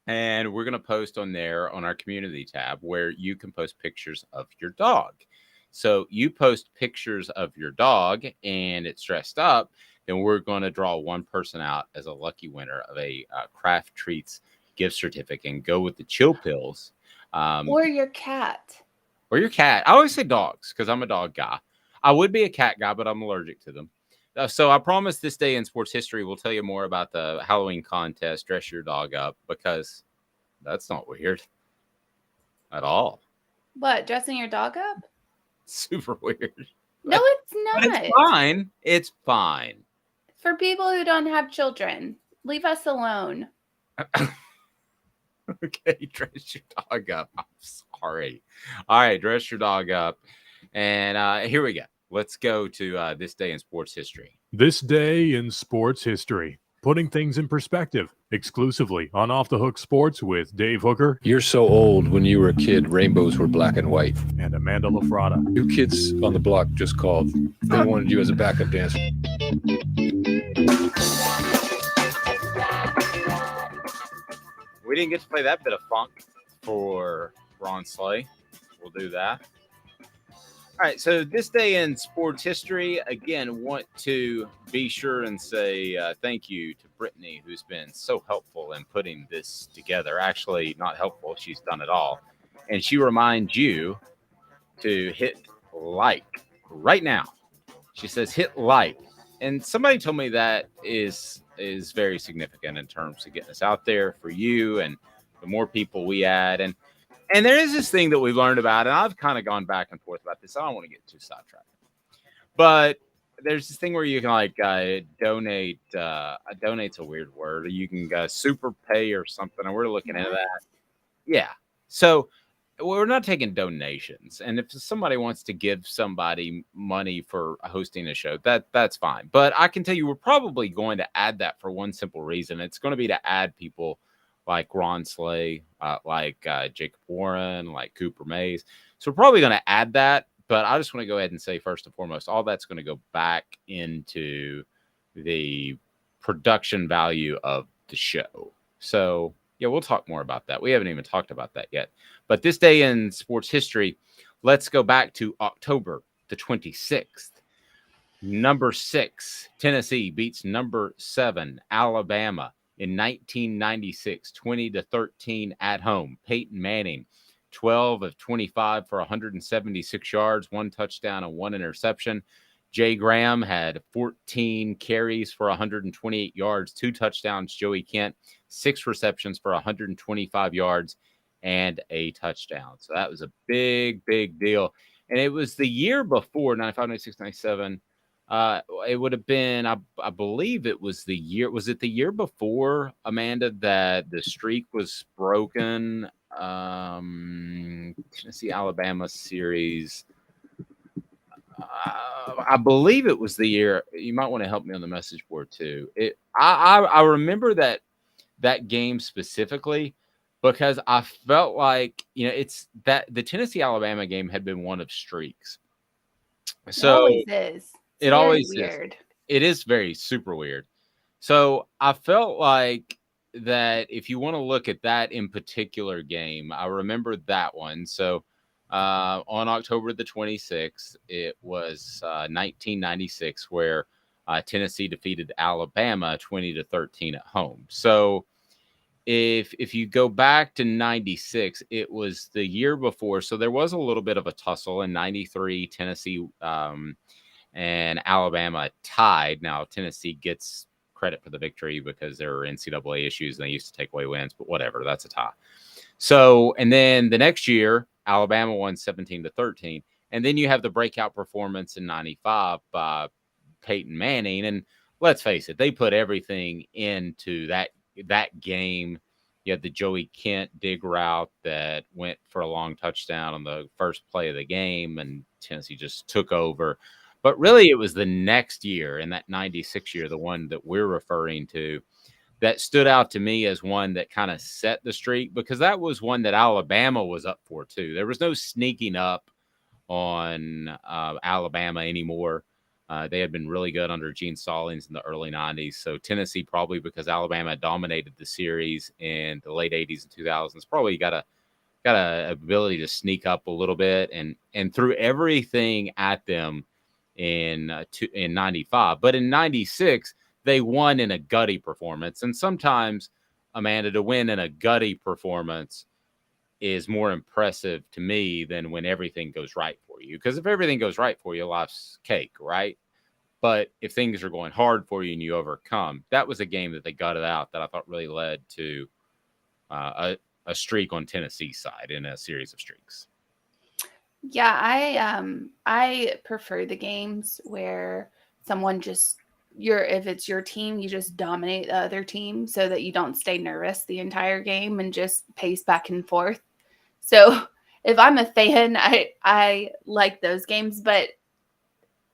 And we're going to post on there on our community tab where you can post pictures of your dog. So you post pictures of your dog and it's dressed up, then we're going to draw one person out as a lucky winner of a Craft Treats gift certificate and go with the chill pills. Or your cat. Or your cat. I always say dogs because I'm a dog guy. I would be a cat guy, but I'm allergic to them. So I promise this day in sports history, we'll tell you more about the Halloween contest, dress your dog up, because that's not weird at all. What, dressing your dog up? Super weird. No, it's not. But it's fine. It's fine. For people who don't have children, leave us alone. Okay, dress your dog up. I'm sorry. All right, dress your dog up. And here we go. let's go to this day in sports history. This day in sports history, putting things in perspective, exclusively on Off the Hook Sports with Dave Hooker. You're so old. When you were a kid, rainbows were black and white. And Amanda LaFrada. 2 kids on the block just called. They wanted you as a backup dancer. We didn't get to play that bit of funk for Ron Slay. We'll do that. All right, so this day in sports history, again, want to be sure and say thank you to Brittany, who's been so helpful in putting this together. Actually, not helpful. She's done it all. And she reminds you to hit like right now. She says hit like. And somebody told me that is very significant in terms of getting us out there for you and the more people we add. And there is this thing that we've learned about, and I've kind of gone back and forth about this. I don't want to get too sidetracked. But there's this thing where you can like donate. Donate's a weird word. You can super pay or something, and we're looking into that. Yeah. So we're not taking donations. And if somebody wants to give somebody money for hosting a show, that's fine. But I can tell you we're probably going to add that for one simple reason. It's going to be to add people like Ron Slay, like Jacob Warren, like Cooper Mays. So we're probably going to add that. But I just want to go ahead and say, first and foremost, all that's going to go back into the production value of the show. So, yeah, we'll talk more about that. We haven't even talked about that yet. But this day in sports history, let's go back to October the 26th. Number 6, Tennessee beats number 7, Alabama, in 1996, 20-13 at home. Peyton Manning, 12 of 25 for 176 yards, 1 touchdown and 1 interception. Jay Graham had 14 carries for 128 yards, 2 touchdowns. Joey Kent, 6 receptions for 125 yards and a touchdown. So that was a big, big deal. And it was the year before, 95, 96, 97. It would have been, I believe it was the year. Was it the year before, Amanda, that the streak was broken? Tennessee, Alabama series. I believe it was the year. You might want to help me on the message board too. I remember that game specifically because I felt like, it's that the Tennessee Alabama game had been one of streaks. So it always is. It always weird. is. It is very super weird. So I felt like that if you want to look at that in particular game, I remember that one. So on October the 26th, it was 1996 where Tennessee defeated Alabama 20-13 at home. So if you go back to 96, it was the year before. So there was a little bit of a tussle in 93. Tennessee and Alabama tied. Now, Tennessee gets credit for the victory because there were NCAA issues and they used to take away wins, but whatever, that's a tie. So, and then the next year, Alabama won 17-13. And then you have the breakout performance in 95 by Peyton Manning. And let's face it, they put everything into that game. You had the Joey Kent dig route that went for a long touchdown on the first play of the game, and Tennessee just took over. But really, it was the next year, in that 96 year, the one that we're referring to, that stood out to me as one that kind of set the streak, because that was one that Alabama was up for too. There was no sneaking up on Alabama anymore. They had been really good under Gene Stallings in the early 90s. So Tennessee, probably because Alabama dominated the series in the late 80s and 2000s, probably got a ability to sneak up a little bit and threw everything at them in 95. But in 96, they won in a gutty performance. And sometimes, Amanda, to win in a gutty performance is more impressive to me than when everything goes right for you. Because if everything goes right for you, life's cake, right? But if things are going hard for you and you overcome, that was a game that they gutted out that I thought really led to a streak on Tennessee's side in a series of streaks. Yeah, I prefer the games where someone just if it's your team, you just dominate the other team so that you don't stay nervous the entire game and just pace back and forth. So if I'm a fan, I like those games, but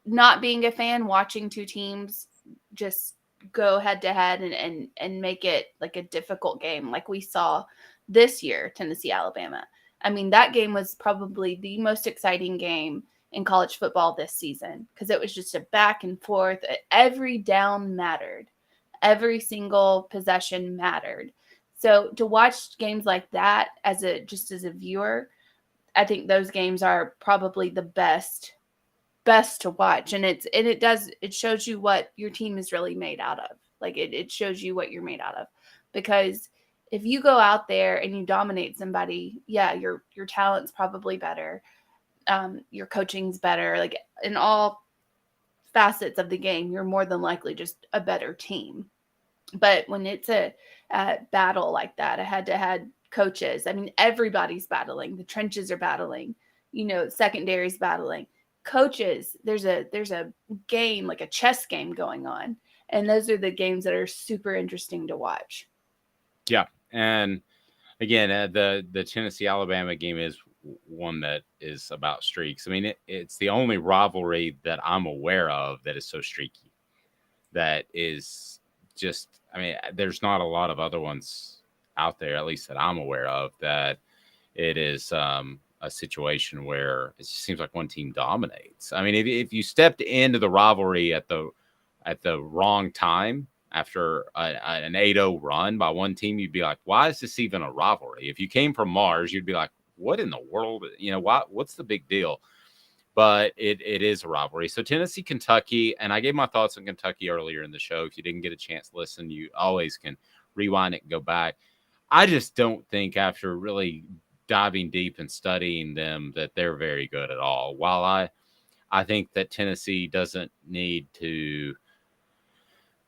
not being a fan, watching two teams just go head to head and make it like a difficult game like we saw this year, Tennessee, Alabama. I mean, that game was probably the most exciting game in college football this season because it was just a back and forth. Every down mattered. Every single possession mattered. So to watch games like that as a viewer, I think those games are probably the best to watch. And it shows you what your team is really made out of. Like it shows you what you're made out of. Because if you go out there and you dominate somebody, yeah, your talent's probably better. Your coaching's better. Like in all facets of the game, you're more than likely just a better team. But when it's a battle like that, a head-to-head coaches, I mean, everybody's battling. The trenches are battling. Secondary's battling. Coaches, there's a game, like a chess game going on. And those are the games that are super interesting to watch. Yeah. And again, the Tennessee-Alabama game is one that is about streaks. I mean, it's the only rivalry that I'm aware of that is so streaky. That is just, I mean, there's not a lot of other ones out there, at least that I'm aware of, that it is a situation where it just seems like one team dominates. I mean, if you stepped into the rivalry at the wrong time after an 8-0 run by one team, you'd be like, why is this even a rivalry? If you came from Mars, you'd be like, what in the world? What's the big deal? But it is a rivalry. So Tennessee, Kentucky, and I gave my thoughts on Kentucky earlier in the show. If you didn't get a chance to listen, you always can rewind it and go back. I just don't think after really diving deep and studying them that they're very good at all. While I think that Tennessee doesn't need to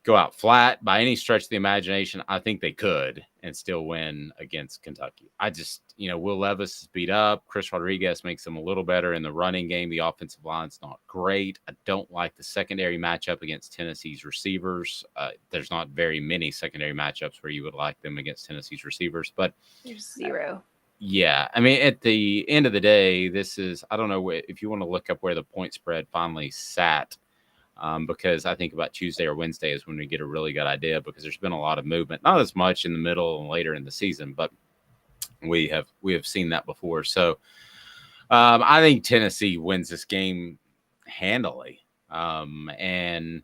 go out flat by any stretch of the imagination, I think they could and still win against Kentucky. I just, Will Levis is beat up. Chris Rodriguez makes them a little better in the running game. The offensive line's not great. I don't like the secondary matchup against Tennessee's receivers. There's not very many secondary matchups where you would like them against Tennessee's receivers, but there's zero. Yeah. I mean, at the end of the day, this is, I don't know if you want to look up where the point spread finally sat. Because I think about Tuesday or Wednesday is when we get a really good idea, because there's been a lot of movement, not as much in the middle and later in the season, but we have seen that before. So I think Tennessee wins this game handily. And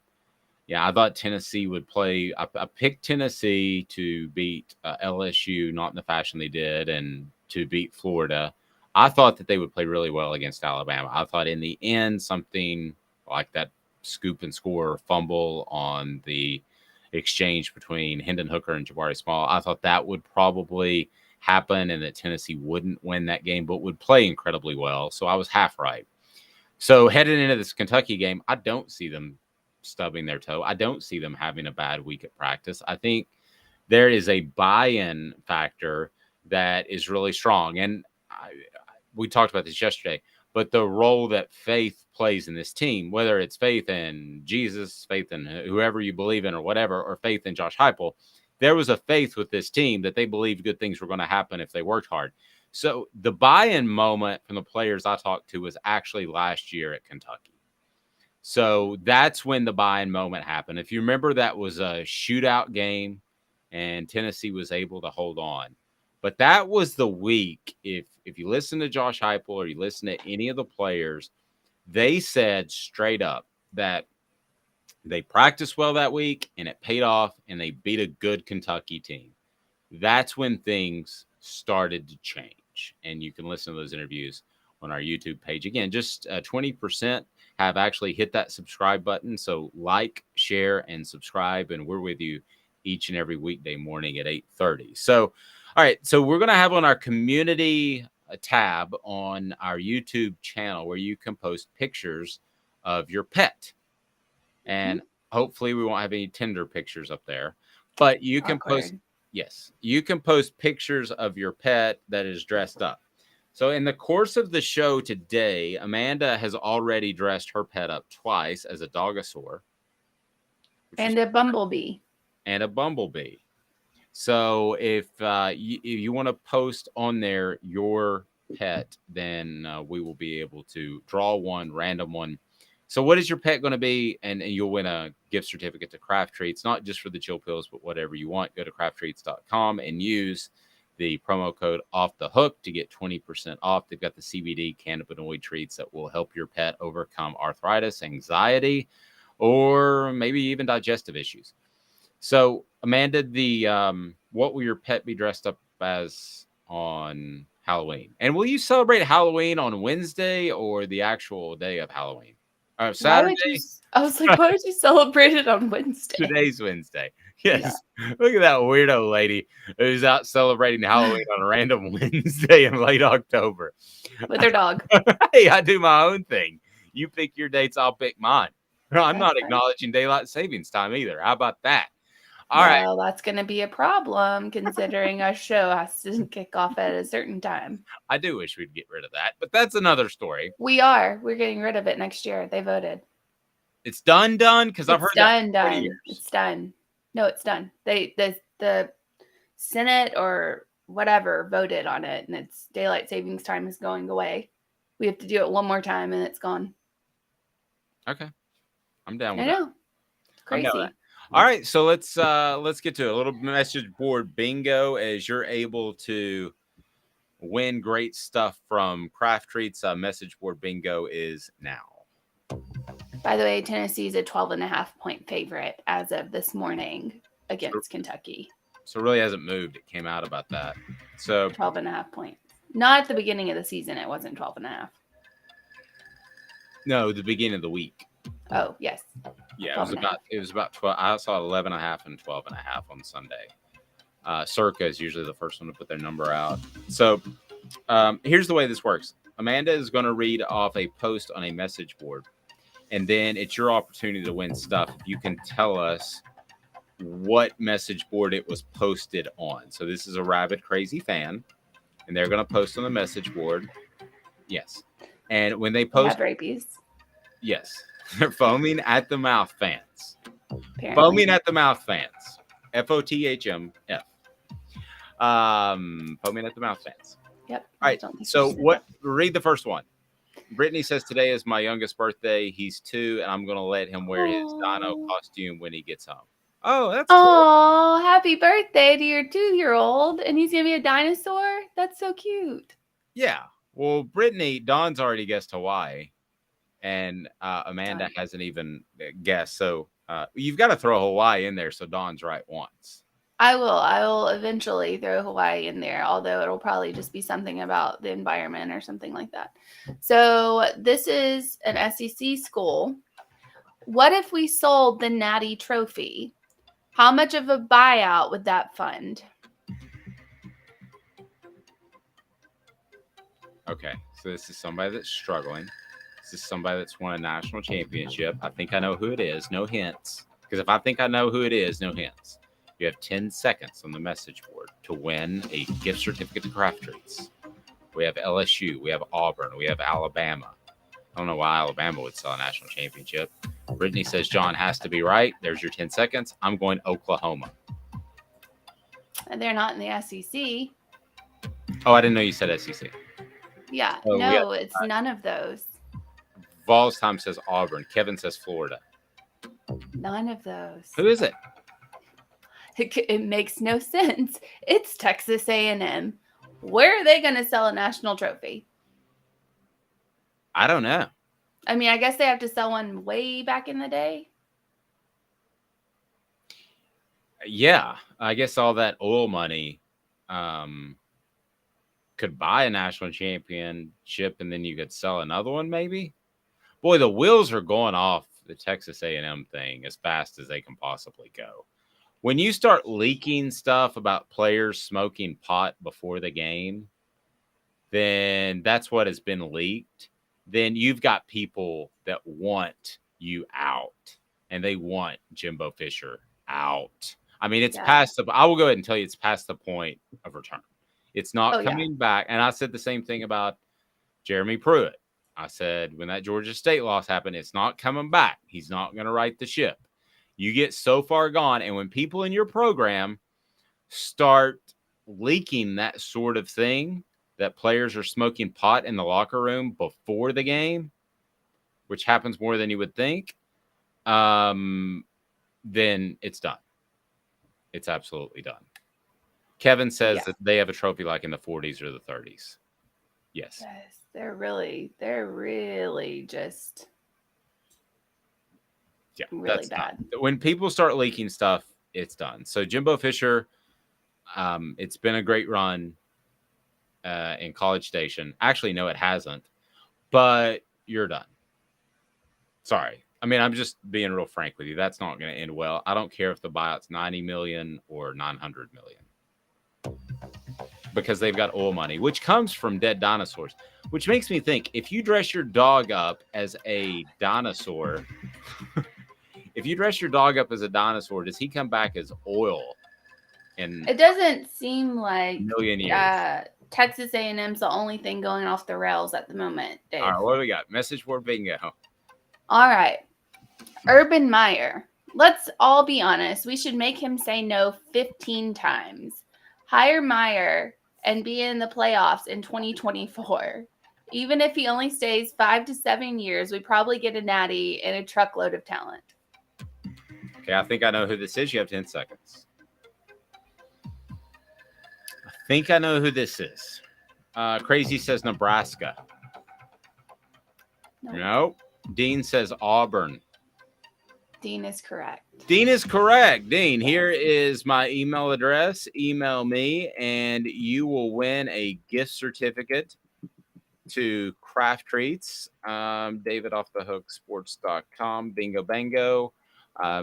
yeah, I thought Tennessee would play. I picked Tennessee to beat LSU, not in the fashion they did, and to beat Florida. I thought that they would play really well against Alabama. I thought in the end, something like that scoop and score fumble on the exchange between Hendon Hooker and Jabari Small, I thought that would probably happen and that Tennessee wouldn't win that game, but would play incredibly well. So I was half right. So heading into this Kentucky game, I don't see them stubbing their toe. I don't see them having a bad week at practice. I think there is a buy-in factor that is really strong. And we talked about this yesterday. But the role that faith plays in this team, whether it's faith in Jesus, faith in whoever you believe in or whatever, or faith in Josh Heupel, there was a faith with this team that they believed good things were going to happen if they worked hard. So the buy-in moment from the players I talked to was actually last year at Kentucky. So that's when the buy-in moment happened. If you remember, that was a shootout game, and Tennessee was able to hold on. But that was the week, if you listen to Josh Heupel or you listen to any of the players, they said straight up that they practiced well that week and it paid off and they beat a good Kentucky team. That's when things started to change. And you can listen to those interviews on our YouTube page. Again, just 20% have actually hit that subscribe button. So like, share, and subscribe. And we're with you each and every weekday morning at 8:30. So, all right, so we're going to have on our community tab on our YouTube channel where you can post pictures of your pet. And hopefully we won't have any Tinder pictures up there. But you can post, yes, you can post pictures of your pet that is dressed up. So in the course of the show today, Amanda has already dressed her pet up twice as a dogosaur. And a bumblebee. And a bumblebee. So if you want to post on there your pet, then we will be able to draw one, random one, So what is your pet going to be? And you'll win a gift certificate to Craft Treats, not just for the chill pills, but whatever you want. Go to crafttreats.com and use the promo code Off the Hook to get 20% off. They've got the CBD cannabinoid treats that will help your pet overcome arthritis, anxiety, or maybe even digestive issues. So, Amanda, what will your pet be dressed up as on Halloween? And will you celebrate Halloween on Wednesday or the actual day of Halloween? Saturday? I was like, why would you celebrate it on Wednesday? Today's Wednesday. Yes. Yeah. Look at that weirdo lady who's out celebrating Halloween on a random Wednesday in late October. With her dog. Hey, I do my own thing. You pick your dates, I'll pick mine. I'm not That's acknowledging daylight savings time either. How about that? All well, right. That's going to be a problem considering our show has to kick off at a certain time. I do wish we'd get rid of that, but that's another story. We're getting rid of it next year. They voted. It's done? Because I've heard done, that for done. years. It's done. No, it's done. The Senate or whatever voted on it, and it's daylight savings time is going away. We have to do it one more time, and it's gone. Okay, I'm down with I that. know. It's crazy. All right, so let's get to a little message board bingo as you're able to win great stuff from Craft Treats. Message board bingo is now. By the way, Tennessee is a 12.5-point favorite as of this morning against Kentucky. So it really hasn't moved. It came out about that. So 12.5 points. Not at the beginning of the season. It wasn't 12.5. No, the beginning of the week. Oh, yes. Yeah, it was about 12. I saw 11.5 and 12.5 on Sunday. Circa is usually the first one to put their number out. So here's the way this works. Amanda is going to read off a post on a message board, and then it's your opportunity to win stuff. You can tell us what message board it was posted on. So this is a rabid crazy fan, and they're going to post on the message board. Yes. And when they post rabies. Yes. They're foaming at the mouth fans. Apparently. Foaming at the mouth fans. FOTHMF. Foaming at the mouth fans. Yep. All right. So read the first one. Brittany says today is my youngest birthday. He's 2, and I'm going to let him wear his dino costume when he gets home. Oh, that's cool. Oh, happy birthday to your 2-year-old. And he's going to be a dinosaur? That's so cute. Yeah. Well, Brittany, Dawn's already guessed Hawaii, and Amanda hasn't even guessed. So you've got to throw Hawaii in there so Dawn's right once. I will eventually throw Hawaii in there, although it'll probably just be something about the environment or something like that. So this is an SEC school. What if we sold the Natty Trophy? How much of a buyout would that fund? Okay, so this is somebody that's struggling. This is somebody that's won a national championship. I think I know who it is. No hints. Because if I think I know who it is, no hints. You have 10 seconds on the message board to win a gift certificate to Craft Treats. We have LSU. We have Auburn. We have Alabama. I don't know why Alabama would sell a national championship. Brittany says John has to be right. There's your 10 seconds. I'm going Oklahoma. They're not in the SEC. Oh, I didn't know you said SEC. Yeah. Oh, no, it's none of those. Vols time says Auburn. Kevin says Florida. None of those. Who is it? It makes no sense. It's Texas A&M. Where are they going to sell a national trophy? I don't know. I mean, I guess they have to sell one way back in the day. Yeah, I guess all that oil money could buy a national championship, and then you could sell another one, maybe. Boy, the wheels are going off the Texas A&M thing as fast as they can possibly go. When you start leaking stuff about players smoking pot before the game, then that's what has been leaked. Then you've got people that want you out, and they want Jimbo Fisher out. I mean, it's past I will go ahead and tell you it's past the point of return. It's not coming back. And I said the same thing about Jeremy Pruitt. I said when that Georgia State loss happened, it's not coming back. He's not going to right the ship. You get so far gone, and when people in your program start leaking that sort of thing, that players are smoking pot in the locker room before the game, which happens more than you would think, then it's done. It's absolutely done. Kevin says that they have a trophy like in the 40s or the 30s. Yes. Yes, they're really just really bad. When people start leaking stuff, it's done. So Jimbo Fisher, it's been a great run in College Station. Actually, no, it hasn't. But you're done. Sorry. I mean, I'm just being real frank with you. That's not going to end well. I don't care if the buyout's $90 million or $900 million. Because they've got oil money, which comes from dead dinosaurs, which makes me think, if you dress your dog up as a dinosaur, does he come back as oil? And it doesn't seem like million years. Texas A&M's the only thing going off the rails at the moment, Dave. All right, what do we got? Message board bingo. All right. Urban Meyer. Let's all be honest. We should make him say no 15 times. Hire Meyer and be in the playoffs in 2024. Even if he only stays 5 to 7 years, we probably get a natty and a truckload of talent. Okay, I think I know who this is. You have 10 seconds. I think I know who this is. Crazy says Nebraska. No. Dean says Auburn. Dean is correct. Dean is correct. Dean, here is my email address. Email me, and you will win a gift certificate to Craft Treats. DavidOffTheHookSports.com. Bingo, bango.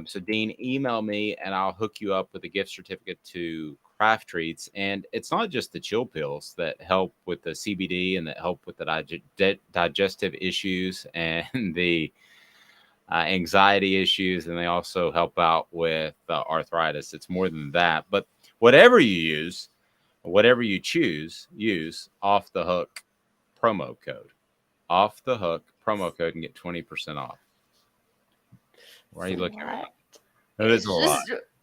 So, Dean, email me, and I'll hook you up with a gift certificate to Craft Treats. And it's not just the chill pills that help with the CBD and that help with the digestive issues and the anxiety issues, and they also help out with arthritis. It's more than that. But whatever you use, whatever you choose, use Off the Hook promo code. Off the Hook promo code and get 20% off. Why are you looking at me? That is a lot.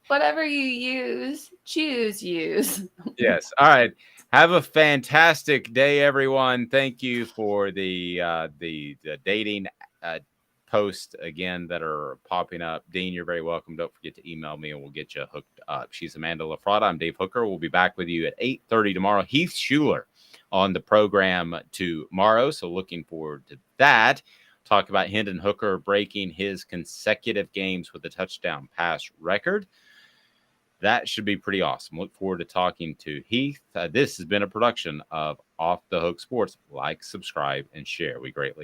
Whatever you use, choose use. Yes. All right. Have a fantastic day, everyone. Thank you for the dating posts again that are popping up. Dean, you're very welcome. Don't forget to email me and we'll get you hooked up. She's Amanda LaFrada. I'm Dave Hooker. We'll be back with you at 8:30 tomorrow. Heath Schuler on the program tomorrow. So looking forward to that. Talk about Hendon Hooker breaking his consecutive games with a touchdown pass record. That should be pretty awesome. Look forward to talking to Heath. This has been a production of Off the Hook Sports. Like, subscribe, and share. We greatly